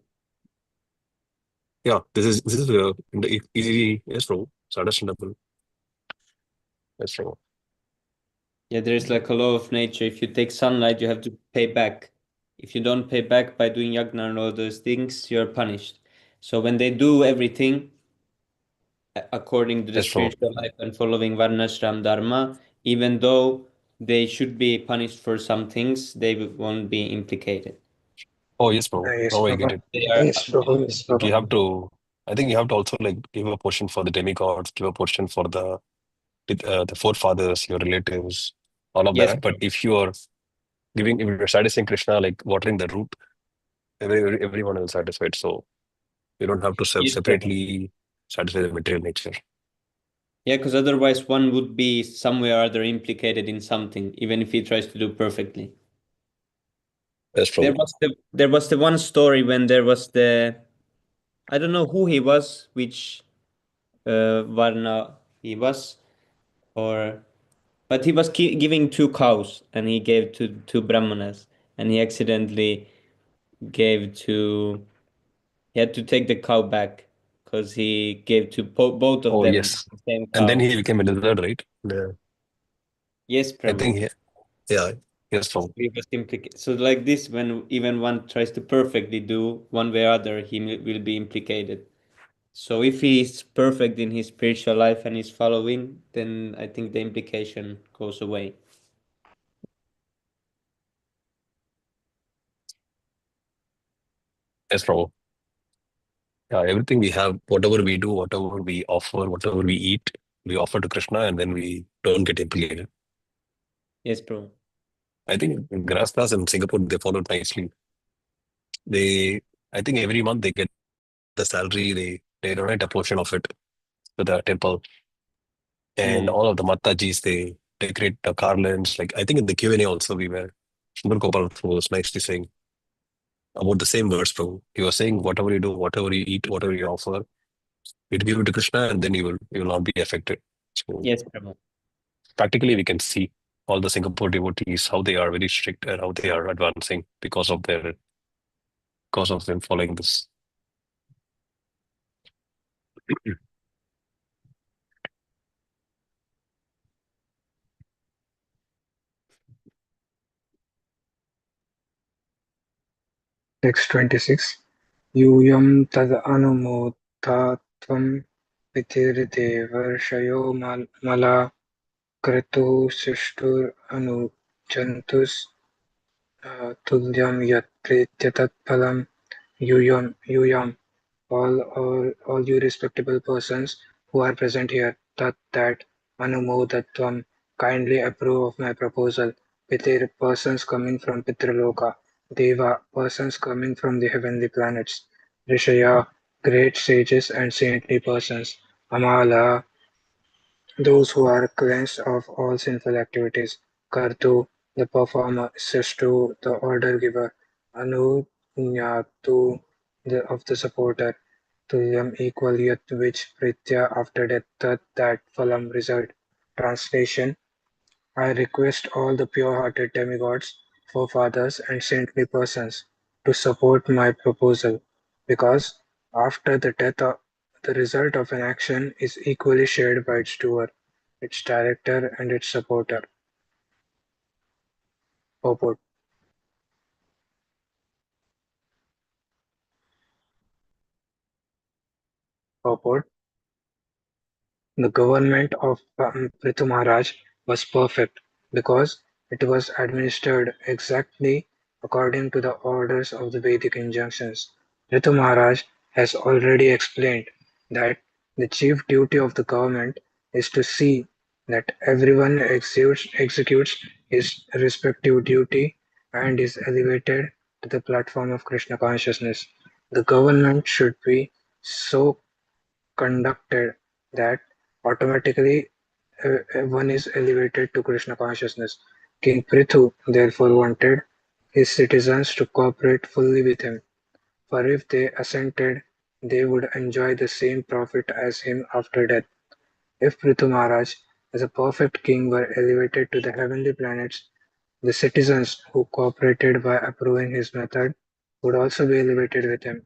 Yeah, this is easy. Yes, Prabhu. It's understandable. That's true. Yeah, there's like a law of nature. If you take sunlight, you have to pay back. If you don't pay back by doing yagna and all those things, you're punished. So when they do everything according to the That's true. spiritual life and following Varnashram Dharma, even though they should be punished for some things, they won't be implicated. Oh, yes, bro. Yes, Now I get Prabhu. it. They are Yes, Prabhu. Yes, Like you Prabhu. have to, I think you have to also like give a portion for the demigods, give a portion for the forefathers, your relatives, all of yes, that. But if you are giving, if you're satisfying Krishna, like watering the root, everyone is satisfied. So you don't have to yes, Prabhu. separately satisfy the material nature. Yeah, because otherwise one would be somewhere or other implicated in something, even if he tries to do perfectly. That's true. There was the one story when there was the I don't know who he was, which Varna he was, or but he was giving two cows and he gave to two brahmanas and he accidentally gave to he had to take the cow back because he gave to both of Oh, them yes. the same And then cow. he became a lizard, right? The, Yes, I think, Prabhu. yeah, yes, true. He was implicated. So like this, when even one tries to perfectly do one way or other, he will be implicated. So if he is perfect in his spiritual life and is following, then I think the implication goes away. Yes, true. Yeah, everything we have, whatever we do, whatever we offer, whatever we eat, we offer to Krishna and then we don't get implicated. Yes, bro. I think Grastas in Singapore, they followed nicely. They, I think every month they get the salary, they donate a portion of it to the temple. And Mm. all of the Matajis, they decorate the garlands. Like I think in the Q&A also we were, Sundar Gopal was nicely saying about the same verse, bro. He was saying, whatever you do, whatever you eat, whatever you offer, you give it to Krishna and then you will not be affected. So Yes, Prabhu. practically we can see all the Singapore devotees, how they are very strict and how they are advancing because of them following this. Text 26. Yuyam tad anumotatvam pitirdevarshyo mala kritu sishtur anujantus tulyam yat pretyatat phalam yuyam. All you respectable persons who are present here, that anumodatvam, kindly approve of my proposal. Pitir, persons coming from Pitraloka. Deva, persons coming from the heavenly planets. Rishaya, great sages and saintly persons. Amala, those who are cleansed of all sinful activities. Kartu, the performer. Srishtu, the order giver. Anunyatu, of the supporter. Tulyam equal yet which pritya after death that phalam result. Translation: I request all the pure-hearted demigods, forefathers, and saintly persons to support my proposal, because after the death the result of an action is equally shared by its doer, its director, and its supporter. Purport. Purport. The government of Prithu Maharaj was perfect because it was administered exactly according to the orders of the Vedic injunctions. Prithu Maharaj has already explained that the chief duty of the government is to see that everyone executes his respective duty and is elevated to the platform of Krishna consciousness. The government should be so conducted that automatically one is elevated to Krishna consciousness. King Prithu therefore wanted his citizens to cooperate fully with him, for if they assented, they would enjoy the same profit as him after death. If Prithu Maharaj, as a perfect king, were elevated to the heavenly planets, the citizens who cooperated by approving his method would also be elevated with him.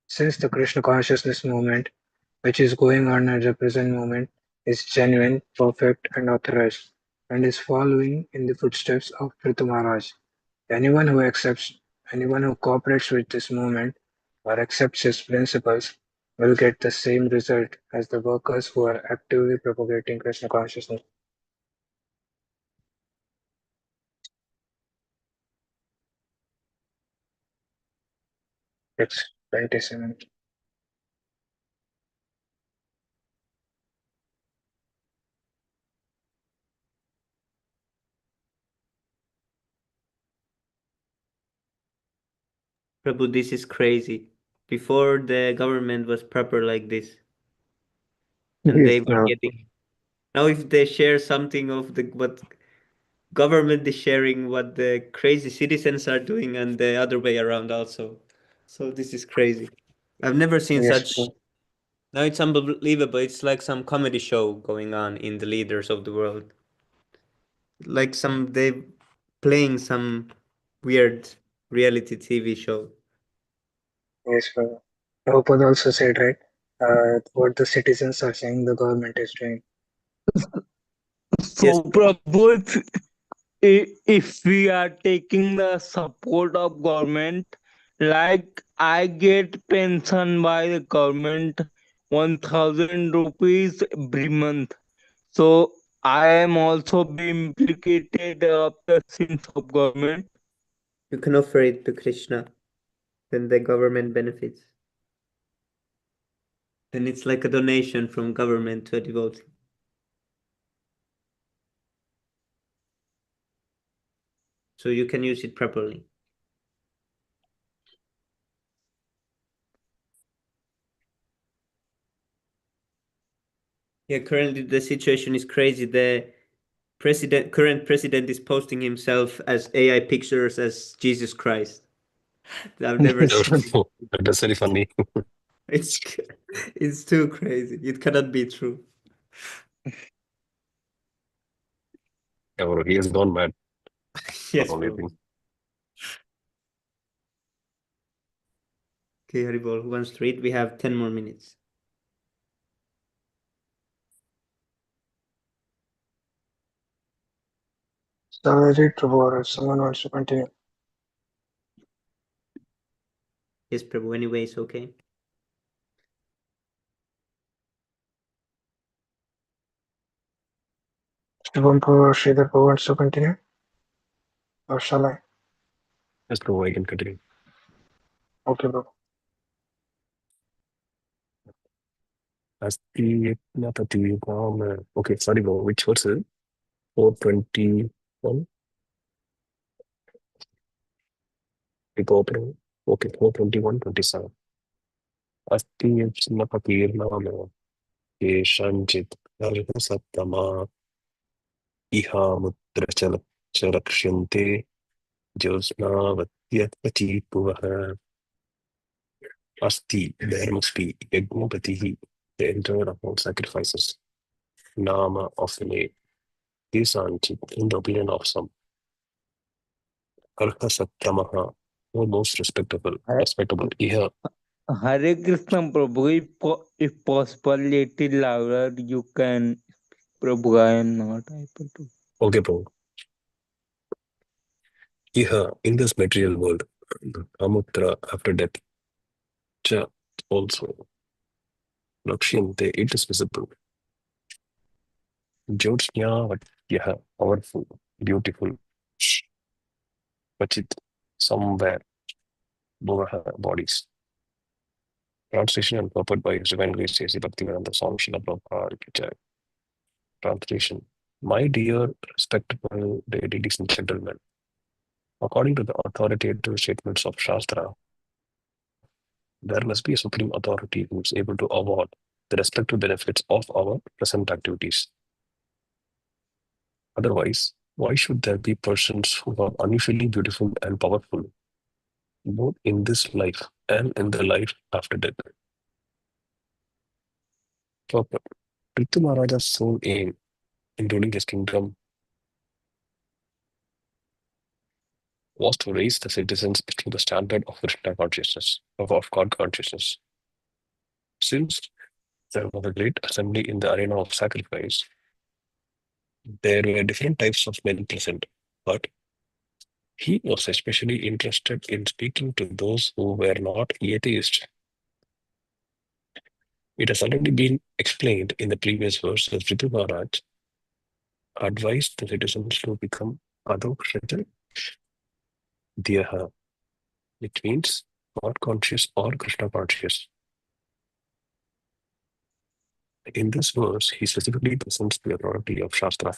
Since the Krishna consciousness movement which is going on at the present moment, is genuine, perfect, and authorized, and is following in the footsteps of Prithu Maharaj. Anyone who accepts, anyone who cooperates with this movement or accepts his principles will get the same result as the workers who are actively propagating Krishna consciousness. It's 27. Prabhu, this is crazy. Before the government was proper like this, and Yes, they were no, getting. Now, if they share something of the what government is sharing, what the crazy citizens are doing, and the other way around also. So this is crazy. I've never seen yes, such. Now it's unbelievable. It's like some comedy show going on in the leaders of the world. Like some they playing some weird reality TV show. yes. Prabhupada also said, right, what the citizens are saying the government is doing. Yes, So, Prabhu, if we are taking the support of government, like I get pension by the government 1,000 rupees every month. So I am also be implicated of the sins of government. you can offer it to Krishna, then the government benefits. Then it's like a donation from government to a devotee. So you can use it properly. Yeah, currently the situation is crazy. The current president is posting himself as AI pictures as Jesus Christ. I've never Yes, seen. That's very funny. It's it's too crazy. It cannot be true. Yeah, bro, he has gone mad. Yes, Only bro. thing. Okay, Haribol, who wants to read? We have 10 more minutes. so I read Prabhu, or if someone wants to continue. Yes, Prabhu. Anyways, okay. Shivam Prabhu or Sridhar Prabhu wants to continue, or shall I? Yes, bro, I can continue. Okay, Prabhu. Asti Natati Ram. Okay, sorry, bro. Which verse is it? 421? Keep opening. Okay, 421, 27. Asti Natati Ram. Keshanchit Sattama Iha Mutra Chalakshante Josnavatyatpachipuvah. Asti, there must be Yagnopatihi, the enjoyer of all sacrifices. Nama of the name. Kesanchit, in the opinion of some. Arha Satyamaha, who most respectable. Iha, Hare Krishna, Prabhu. If possible, little louder, you can. Prabhu, I am not able to. okay, bro. Iha, in this material world, Amutra, after death, Cha, also. Lakshyante, it is visible. Jyotsnyavatyaha, powerful, beautiful. Pachit, somewhere, Bhuvaha, bodies. Translation and purport by His Divine Grace A.C. Bhaktivedanta Swami Srila Prabhupada Ki Jai. Translation. My dear, respectable ladies and gentlemen, according to the authoritative statements of Shastra, there must be a supreme authority who is able to award the respective benefits of our present activities. Otherwise, why should there be persons who are unusually beautiful and powerful, both in this life and in the life after death? So, Prithu Maharaja's sole aim in ruling his kingdom was to raise the citizens to the standard of Krishna consciousness, of God consciousness. Since there was a great assembly in the arena of sacrifice. There were different types of men present, but he was especially interested in speaking to those who were not atheists. It has already been explained in the previous verse that Ritu Maharaj advised the citizens to become Adokshata Dhyaha, which means God conscious or Krishna conscious. In this verse, he specifically presents the authority of Shastra.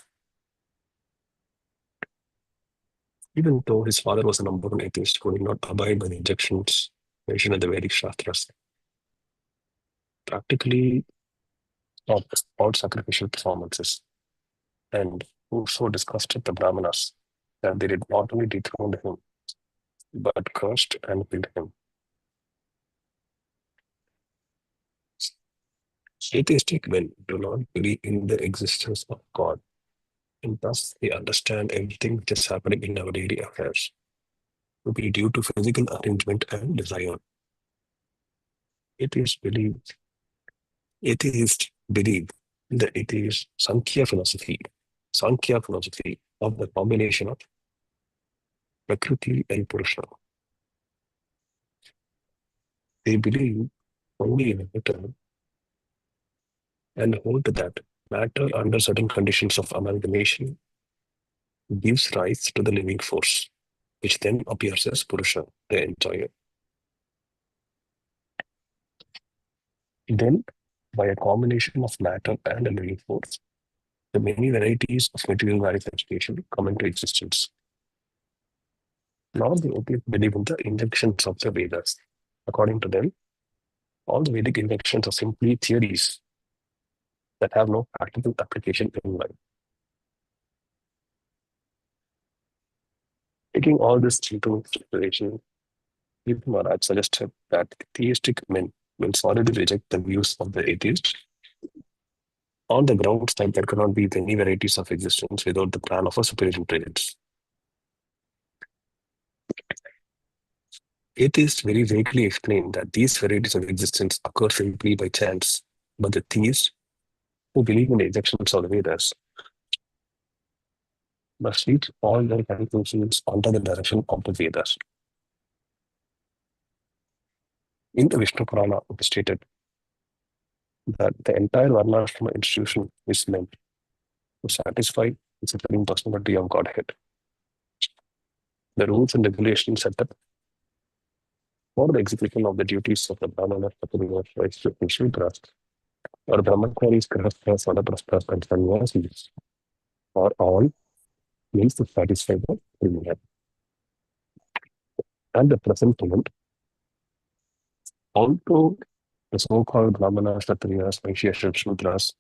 Even though his father was a number one atheist who did not abide by the injunctions mentioned in the Vedic Shastras, practically stopped all sacrificial performances, and who so disgusted the Brahmanas that they did not only dethrone him, but cursed and killed him. Atheistic men do not believe in the existence of God, and thus they understand everything which is happening in our daily affairs to be due to physical arrangement and desire. Atheists believe that it is Sankhya philosophy of the combination of Prakriti and Purusha. They believe only in matter and hold that matter under certain conditions of amalgamation gives rise to the living force, which then appears as Purusha, the enjoyer. Then, by a combination of matter and a living force, the many varieties of material manifestation come into existence. Now they openly believe in the injunctions of the Vedas. According to them, all the Vedic injunctions are simply theories that have no practical application in life. Taking all this into consideration, Shri Maharaj suggested that theistic men will solidly reject the views of the atheist on the grounds that there cannot be many varieties of existence without the plan of a superior intelligence. Atheists very vaguely explain that these varieties of existence occur simply by chance, but the theists, who believe in the injunctions of the Vedas, must reach all their conclusions under the direction of the Vedas. In the Vishnu Purana, it is stated that the entire Varnashrama institution is meant to satisfy the supreme personality of Godhead. The rules and regulations set up for the execution of the duties of the Brahmana, Kshatriya, Vaishya, and Shudras, or Brahmacharis, Grahasthas, Vanaprasthas, and Sannyasis, are all means to satisfy the criminal. At the present moment, although the so-called Brahmanas, Kshatriyas, Vaishyas, and Shudras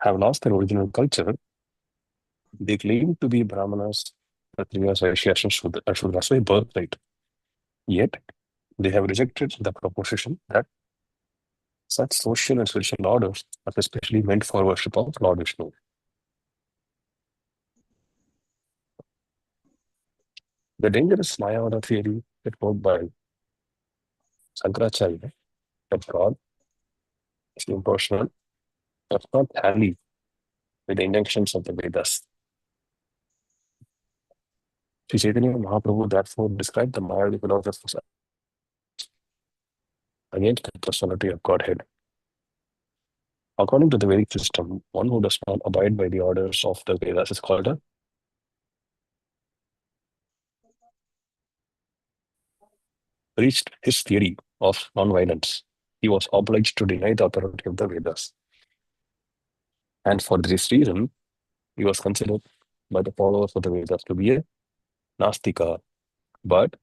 have lost their original culture, they claim to be Brahmanas, Kshatriyas, Vaishyas, and Shudras by birthright. Yet, they have rejected the proposition that such social and spiritual orders are especially meant for worship of Lord Vishnu. The dangerous Mayavada theory set forth by Shankaracharya that God is impersonal does not tally with the injunctions of the Vedas. Sri Chaitanya Mahaprabhu therefore described the Mayavadi philosophers against the personality of Godhead. According to the Vedic system, one who does not abide by the orders of the Vedas is called a reached his theory of non-violence. He was obliged to deny the authority of the Vedas. And for this reason, he was considered by the followers of the Vedas to be a Nastika. But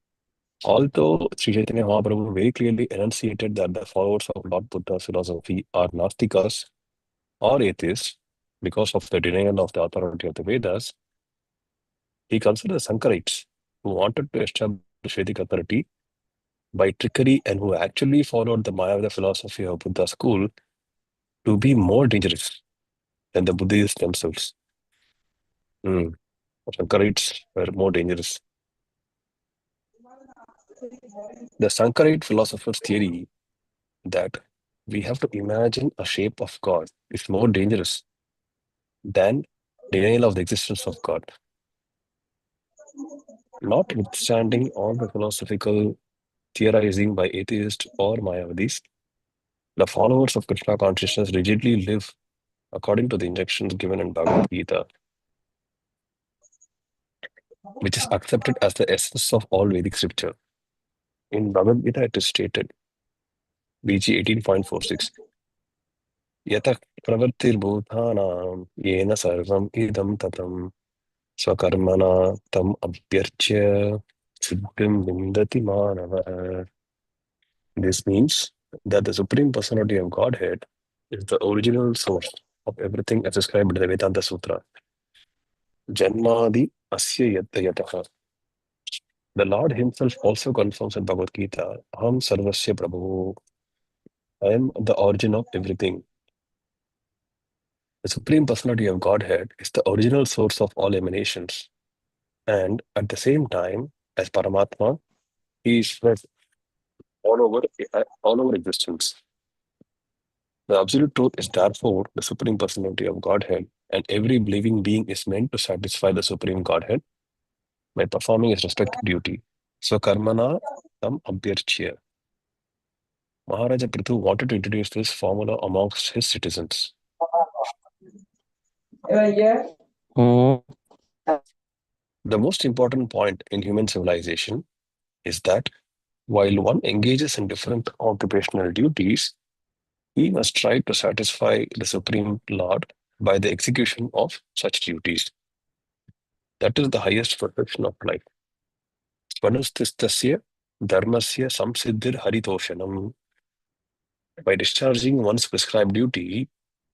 although Sri Chaitanya Mahaprabhu very clearly enunciated that the followers of Lord Buddha's philosophy are Nastikas or atheists because of the denial of the authority of the Vedas, he considered the Sankarites who wanted to establish Vedic authority by trickery and who actually followed the Mayavada philosophy of Buddha's school to be more dangerous than the Buddhists themselves. Sankarites were more dangerous. The Sankarite philosophers' theory that we have to imagine a shape of God is more dangerous than denial of the existence of God. Notwithstanding all the philosophical theorizing by atheists or Mayavadis, the followers of Krishna consciousness rigidly live according to the instructions given in Bhagavad Gita, which is accepted as the essence of all Vedic scripture. In Bhagavad Gita, it is stated, BG 18.46, Yatah pravartir bhutanam yena sarvam idam tatam swakarmana tam abhyarchya siddhim vindati manava. This means that the Supreme Personality of Godhead is the original source of everything as described in the Vedanta Sutra. Janmadi asya yatayataha. The Lord Himself also confirms in Bhagavad Gita, Aham Sarvasya Prabhu. I am the origin of everything. The Supreme Personality of Godhead is the original source of all emanations. And at the same time, as Paramatma, He is spread all over existence. The absolute truth is therefore the Supreme Personality of Godhead, and every living being is meant to satisfy the Supreme Godhead by performing his respective duty. So karmana tam abhyarchya. Maharaja Prithu wanted to introduce this formula amongst his citizens. Hmm. The most important point in human civilization is that while one engages in different occupational duties, he must try to satisfy the Supreme Lord by the execution of such duties. That is the highest perfection of life. Svanustistasya dharmasya samsiddhir haritoshanam. By discharging one's prescribed duty,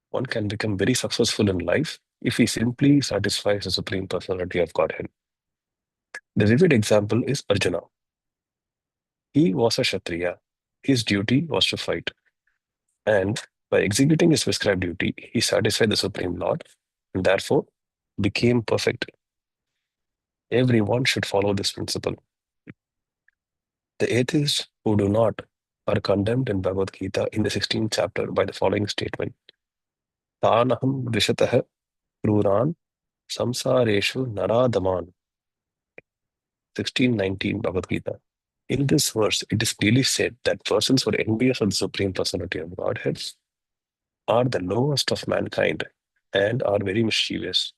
one can become very successful in life if he simply satisfies the Supreme Personality of Godhead. The vivid example is Arjuna. He was a Kshatriya. His duty was to fight. And by executing his prescribed duty, he satisfied the Supreme Lord and therefore became perfect. Everyone should follow this principle. The atheists who do not are condemned in Bhagavad Gita in the 16th chapter by the following statement. Tanaham drishatah kruran samsareshu naradaman. 16:19 Bhagavad Gita. In this verse, it is clearly said that persons who are envious of the Supreme Personality of Godhead are the lowest of mankind and are very mischievous.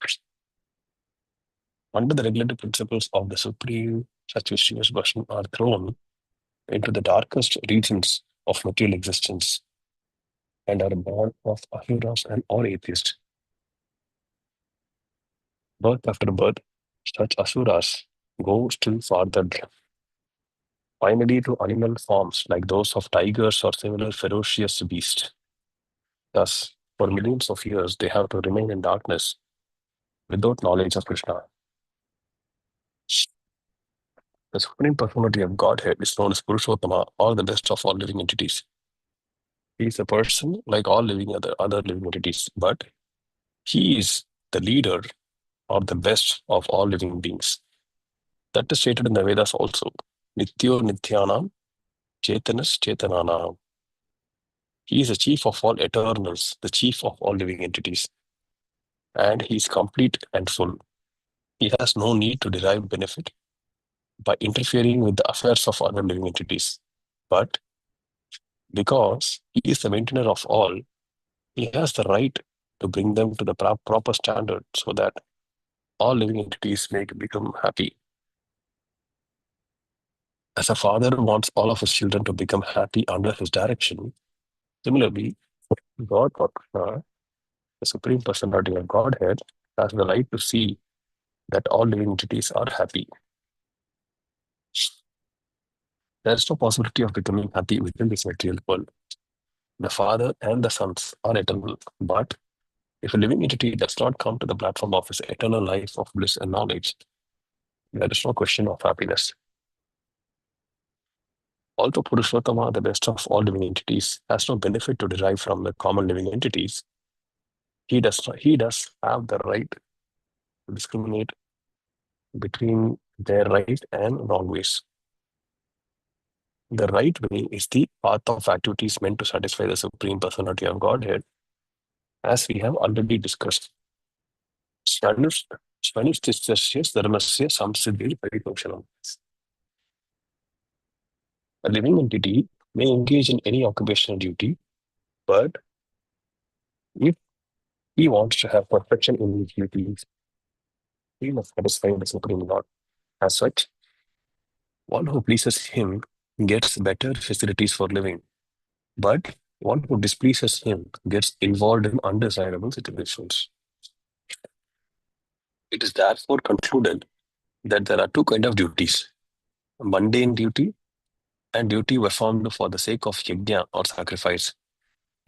Under the regulative principles of the Supreme, such mischievous person are thrown into the darkest regions of material existence and are born of asuras and or atheists. Birth after birth, such asuras go still farther, finally to animal forms like those of tigers or similar ferocious beasts. Thus, for millions of years, they have to remain in darkness without knowledge of Krishna. The Supreme Personality of Godhead is known as Purushottama, or the best of all living entities. He is a person like all other living entities, but he is the leader or the best of all living beings. That is stated in the Vedas also. Nityo Nityanam, Chetanas Chetananam. He is the chief of all eternals, the chief of all living entities. And he is complete and full. He has no need to derive benefit by interfering with the affairs of other living entities. But because he is the maintainer of all, he has the right to bring them to the proper standard so that all living entities may become happy. As a father wants all of his children to become happy under his direction, similarly, God, the Supreme Personality of Godhead, has the right to see that all living entities are happy. There is no possibility of becoming happy within this material world. The Father and the Sons are eternal, but if a living entity does not come to the platform of his eternal life of bliss and knowledge, there is no question of happiness. Although Purushottama, the best of all living entities, has no benefit to derive from the common living entities, he does have the right to discriminate between their right and wrong ways. The right way is the path of activities meant to satisfy the Supreme Personality of Godhead, as we have already discussed. Svanishtistasya dharmasya samsiddhir paritoshanam. A living entity may engage in any occupational duty, but if he wants to have perfection in his duties, he must satisfy the Supreme Lord. As such, one who pleases him gets better facilities for living, but one who displeases him gets involved in undesirable situations. It is therefore concluded that there are two kinds of duties: mundane duty and duty performed for the sake of yajna or sacrifice.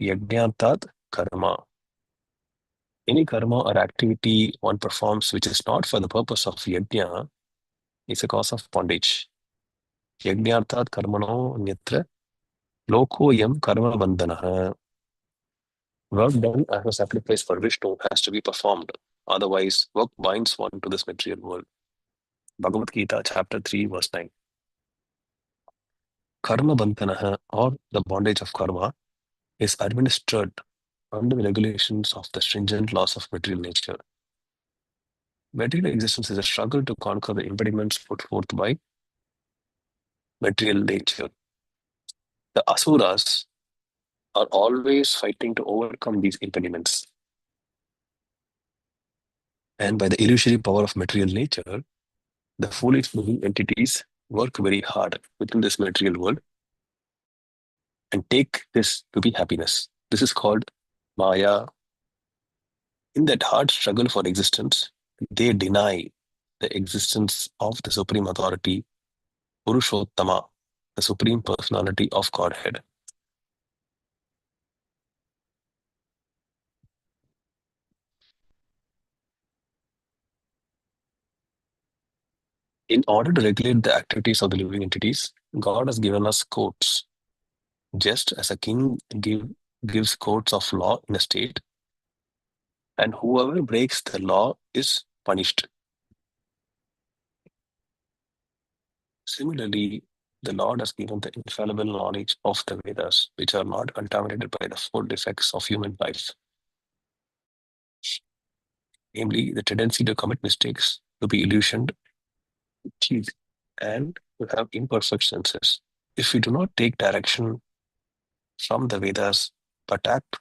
Yajnantat karma. Any karma or activity one performs which is not for the purpose of yajna is a cause of bondage. Yajnartat karmano nyatra loko yam karma bandhanaha. Work done as a sacrifice for Vishnu has to be performed. Otherwise, work binds one to this material world. Bhagavad Gita, chapter 3, verse 9. Karma bandhanaha, or the bondage of karma, is administered under the regulations of the stringent laws of material nature. Material existence is a struggle to conquer the impediments put forth by material nature. The asuras are always fighting to overcome these impediments. And by the illusory power of material nature, the foolish living entities work very hard within this material world and take this to be happiness. This is called Maya. In that hard struggle for existence, they deny the existence of the Supreme Authority, Purushottama, the Supreme Personality of Godhead. In order to regulate the activities of the living entities, God has given us courts. Just as a king gives courts of law in a state, and whoever breaks the law is punished. Similarly, the Lord has given the infallible knowledge of the Vedas, which are not contaminated by the four defects of human life. Namely, the tendency to commit mistakes, to be illusioned, to cheat, and to have imperfect senses. If we do not take direction from the Vedas, but act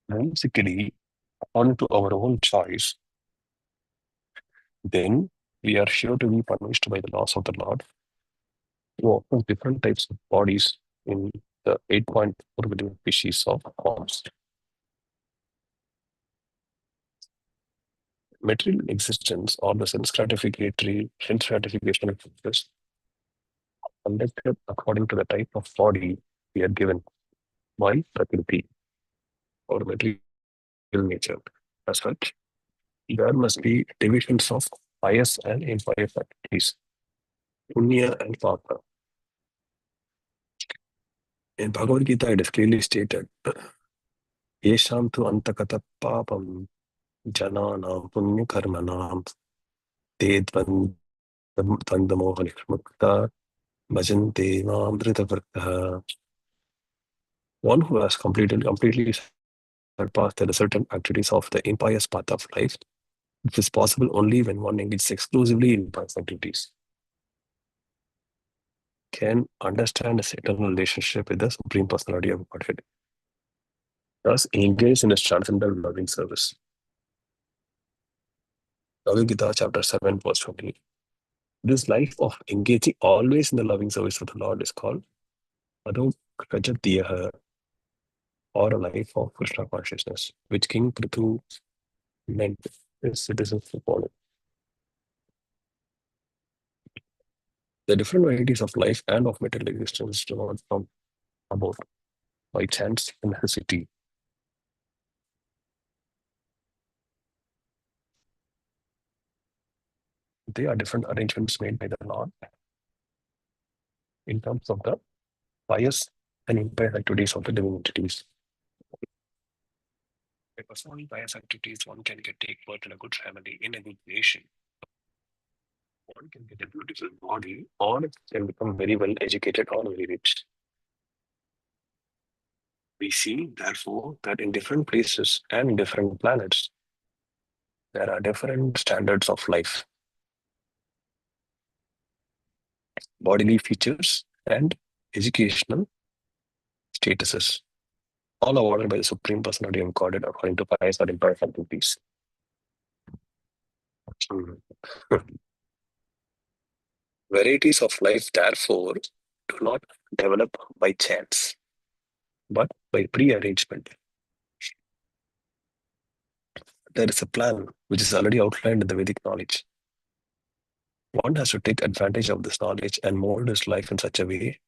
whimsically according to our own choice, then we are sure to be punished by the laws of the Lord, who offers different types of bodies in the 8.4 billion species of forms. Material existence or the sense gratification process conducted according to the type of body we are given by Prakriti or material nature. As such, there must be divisions of pious and impious activities, punya and papa. In Bhagavad Gita, it is clearly stated, Yesham tu antakata papam jananam punya karmanam te dvandamohanishmukta bhajante mam dhritavartaha. One who has completely surpassed the certain activities of the impious path of life, which is possible only when one engages exclusively in pious activities, can understand his eternal relationship with the Supreme Personality of Godhead. Thus, engage in his transcendental loving service. Bhagavad Gita, chapter 7, verse 20. This life of engaging always in the loving service of the Lord is called Adokrajatiyaha, or a life of Krishna consciousness, which King Prithu meant his citizens to follow. The different varieties of life and of material existence do not come about by chance and necessity. They are different arrangements made by the Lord in terms of the pious and impious activities of the living entities. By performing pious activities, one can take birth in a good family, in a good nation. One can get a beautiful body, or can become very well educated or very rich. We see, therefore, that in different places and different planets, there are different standards of life, bodily features, and educational statuses, all awarded by the Supreme Personality of Godhead according to pious or impious activities. Varieties of life, therefore, do not develop by chance, but by pre-arrangement. There is a plan which is already outlined in the Vedic knowledge. One has to take advantage of this knowledge and mold his life in such a way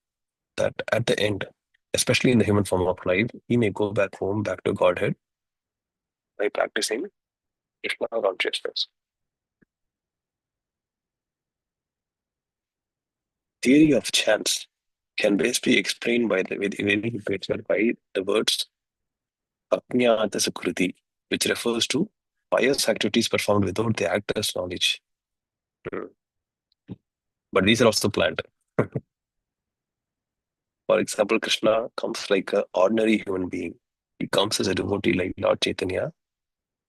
that at the end, especially in the human form of life, he may go back home, back to Godhead by practicing Krishna consciousness. Theory of chance can best be explained by the Vedic literature by the words Apnyata Sukriti, which refers to pious activities performed without the actor's knowledge. But these are also planned. For example, Krishna comes like an ordinary human being. He comes as a devotee like Lord Chaitanya,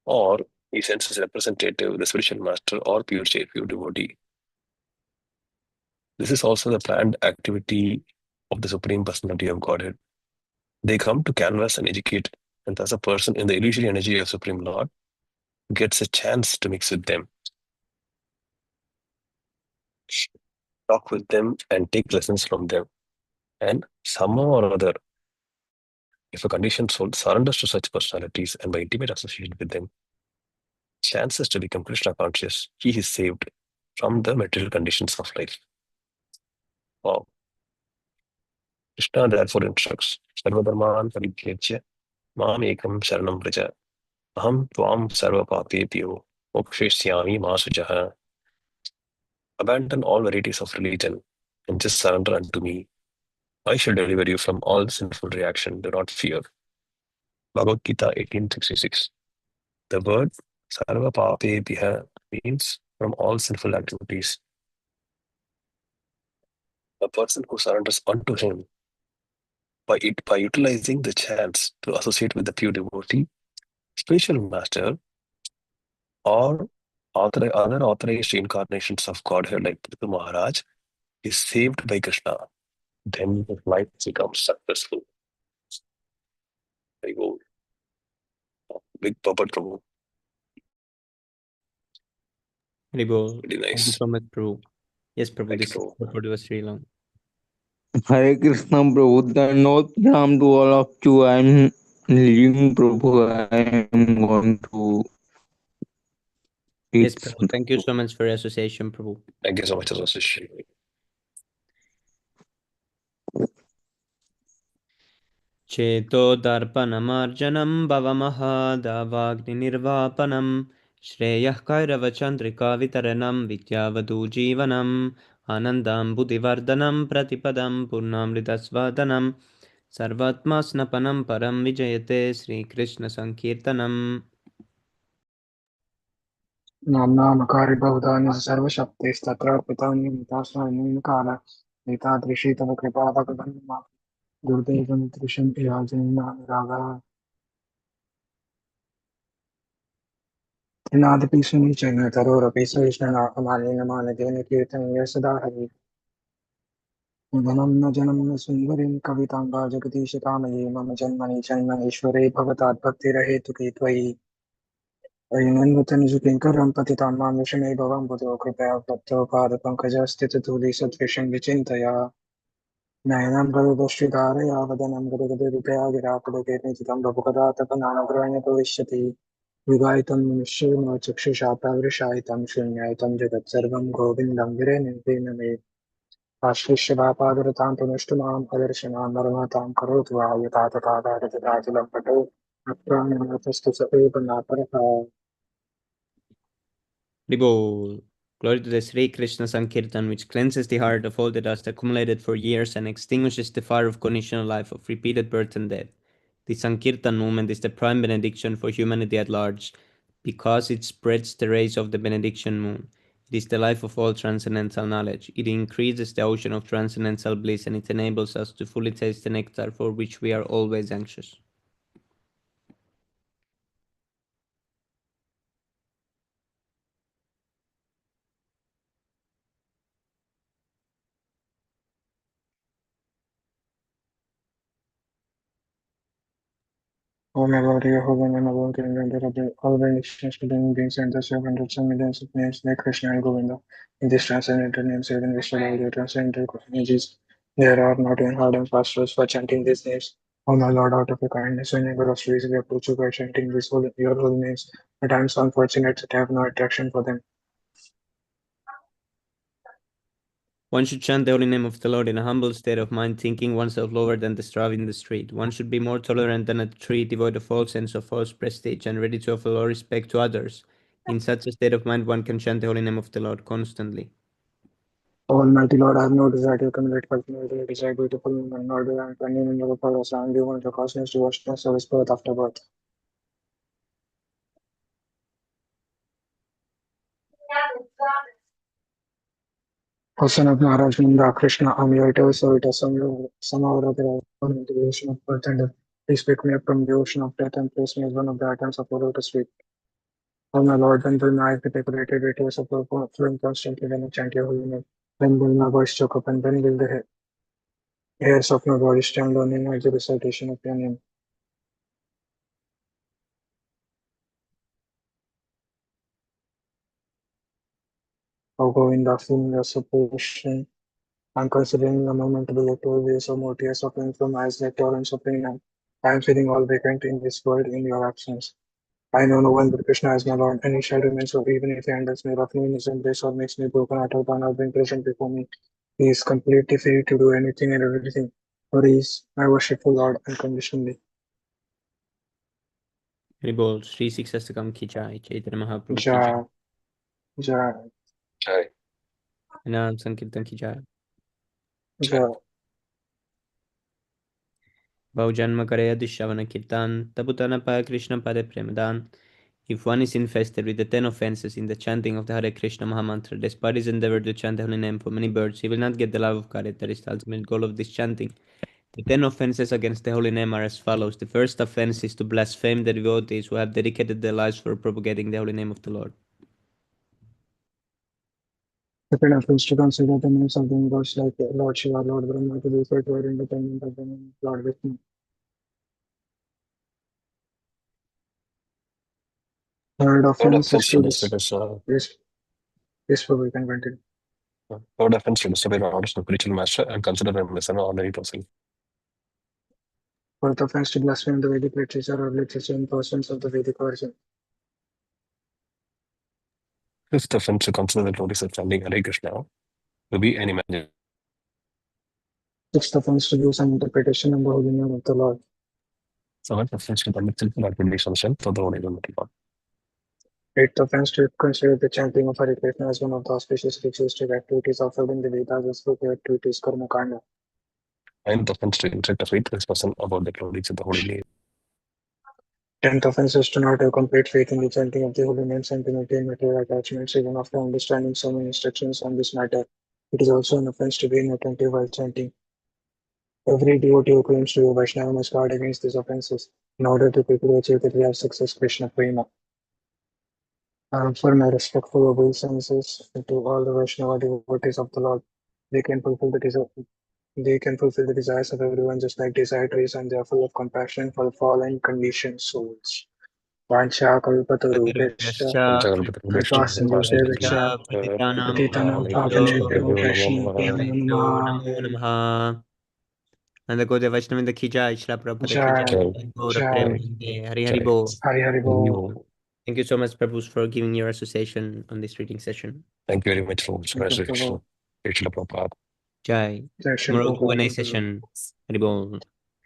or he sends his representative, the spiritual master, or pure devotee. This is also the planned activity of the Supreme Personality of Godhead. They come to canvas and educate, and thus a person in the illusory energy of Supreme Lord gets a chance to mix with them, talk with them, and take lessons from them. And somehow or other, if a conditioned soul surrenders to such personalities and by intimate association with them, chances to become Krishna conscious, he is saved from the material conditions of life. Wow. Krishna therefore instructs, Sarvadharman parityajya mam ekam sharanam vraja aham tvam sarva papebhyo mokshayami ma sujaha. Abandon all varieties of religion and just surrender unto me. I shall deliver you from all sinful reaction. Do not fear. Bhagavad Gita 1866. The word sarva papebhya means from all sinful activities. A person who surrenders unto him by utilizing the chance to associate with the pure devotee, spiritual master, or other authorized incarnations of Godhead like Prithu Maharaj, is saved by Krishna. Then his life becomes successful. Very good. Big Papa Prabhu. Very good. Very Thank you nice. so much, Prabhu. Yes, Prabhu, Thank you, this Prabhu. report was really long. Hare Krishna Prabhu, Dhanot Ram to all of you. I am leaving Prabhu. I am going to Yes, eat Prabhu. something. Thank you so much for your association, Prabhu. Thank you so much, association. चेतोदर्पणमार्जनं भवमहादावाग्निर्वापनं श्रेयः कैरवचन्द्रिकावितरणं विद्यावधूजीवनम् आनन्दाम्बुधिवर्धनं प्रतिपदं पूर्णामृतस्वादनं सर्वात्मास्नपनं परं विजयते श्रीकृष्णसङ्कीर्तनम्. नाम्नामकारि बहुधानि सर्वशक्तिस्तत्र पितान्यमिताश्रयणेन काल एतादृशी तव कृपा भगवन् गुरुदेवं दृशं विराजनेन रागः त्रिनादपि सुनिचन तरोरपि सहिष्णुनाथमानेन मानदेन कीर्तनीय सदा हरि धनं न जनं न सुन्दरीं कवितां जगदीशकामये मम जन्मनि जन्मनीश्वरे भवताद्भक्तिरहेतुके त्वयि अयनन्वतनुजुकिङ्करं पतितां मां विषमे भवं बुधो कृपया भक्तो पादपङ्कजस्थितधूलिसदृशं विचिन्तया नयनं गरुडश्रीधारया वदनं गरुडहृदया गिरापदकेतनिचितं बभुकदातपनानग्रहण्य भविष्यति विगायितं मनुष्येण चक्षुषा प्रवृषायितं शून्यायितं जगत्सर्वं गोविन्दं विरनिर्देन मे आश्लिष्य वापादरतां पुनष्टुमां प्रदर्शनां नर्मतां करोतु वा यथा तथा दारिद्र्यराजिलं पटो अप्राणमतस्तु स एव नापरः Haribol. Glory to the Sri Krishna Sankirtan, which cleanses the heart of all the dust accumulated for years and extinguishes the fire of conditional life of repeated birth and death. The Sankirtan movement is the prime benediction for humanity at large, because it spreads the rays of the benediction moon. It is the life of all transcendental knowledge. It increases the ocean of transcendental bliss, and it enables us to fully taste the nectar for which we are always anxious. O my Lord, your holy and alone can render all benedictions to living beings and thus your hundreds and millions of names like Krishna and Govinda. In this transcendental names, even listed all your transcendental energies, there are not even hard and fast rules for chanting these names. O my Lord, out of your kindness, enable us to easily approach you by chanting your holy names. But I am so unfortunate that I have no attraction for them. One should chant the holy name of the Lord in a humble state of mind, thinking oneself lower than the straw in the street. One should be more tolerant than a tree, devoid of all sense of false prestige, and ready to offer all respect to others. In such a state of mind, one can chant the holy name of the Lord constantly. Almighty Lord, I have no desire to accumulate wealth, nor do I desire beautiful women, nor do I am pending in your power, so I am given to cosmos devotion, service birth after birth. O son of Maharaj Nanda, Krishna, I am your eternal servitor, somehow or other I have fallen into the ocean of birth and death. Please pick me up from the ocean of death and place me as one of the atoms of the lotus feet. O my Lord, when will my eyes be decorated with tears of flowing constantly when I chant your holy name? When will my voice choke up, and when will the hairs of my body stand on end at the recitation of your name? O Govinda, feeling your supposition, I am considering the moment to be like 12 years or more tears of flowing from eyes like torrents of rain, and I am feeling all vacant in this world in your absence. I know no one but Krishna as my Lord, and he shall remain so even if he handles me roughly in his embrace or makes me broken hearted by not being present before me. He is completely free to do anything and everything, for he is my worshipful Lord unconditionally. Haribol, Sri Siksastakam ki jai, Chaitanya Mahaprabhu ki Jai, jai, Jai, Jai. Nam Sankirtan ki jai. Jai. Baujanma Karaya Dushavana Kirtan, Tabutana Pa Krishna Pade Premadan. If one is infested with the 10 offenses in the chanting of the Hare Krishna Mahamantra, despite his endeavor to chant the holy name for many birds, he will not get the love of God. That is the ultimate goal of this chanting. The 10 offenses against the holy name are as follows. The first offense is to blaspheme the devotees who have dedicated their lives for propagating the holy name of the Lord. Second offense to consider the names of the gods like Lord Shiva, Lord Brahma to be referred to are independent of the name of Lord Vishnu. Third Third offense is offense to to disobey is, yes, we can continue. third offense to disobey the orders of spiritual master and consider him as an ordinary person. Fourth offense to blaspheme the Vedic literature or literature in persons of the Vedic origin. Fifth offense to consider the devotees of chanting Hare Krishna to be an imaginary. Sixth offense to use an interpretation of the holy name of the Lord. Seventh offense to commit sinful activities on the strength of the holy name of the Lord. Eighth Offense to consider the chanting of Hare Krishna as one of the auspicious ritualistic activities offered in the Vedas as spiritual activities, Karma Kanda. Ninth offense to instruct a faithless person about the devotees of the holy name. 10th offense is to not have complete faith in the chanting of the holy names and to maintain material attachments even after understanding so many instructions on this matter. It is also an offense to be inattentive while chanting. Every devotee who claims to be a Vaishnava must guard against these offenses in order to quickly achieve the real success Krishna Prema. For my respectful obeisances to all the Vaishnava devotees of the Lord, they can fulfill the desires of everyone just like desire trees, and they are full of compassion for fallen conditioned souls. Vancha kalpatarubhyascha kripa sindhubhyascha patitanam pavanebhyo vaishnavabhyo namo Namo Namaha. And the Gaudiya Vaishnavinda ki jai, Shri Prabhupada ki Jai, jai, Gaura Jai, Premanande, Hari Hari Bol. Hari Hari Bol. Thank you so much, Prabhu, for giving your association on this reading session. Thank you very much for Thank you, Prabhu. Prabhupada. Jai. Jai Shri Tomorrow Prabhupada. Q&A session. Hari Bol.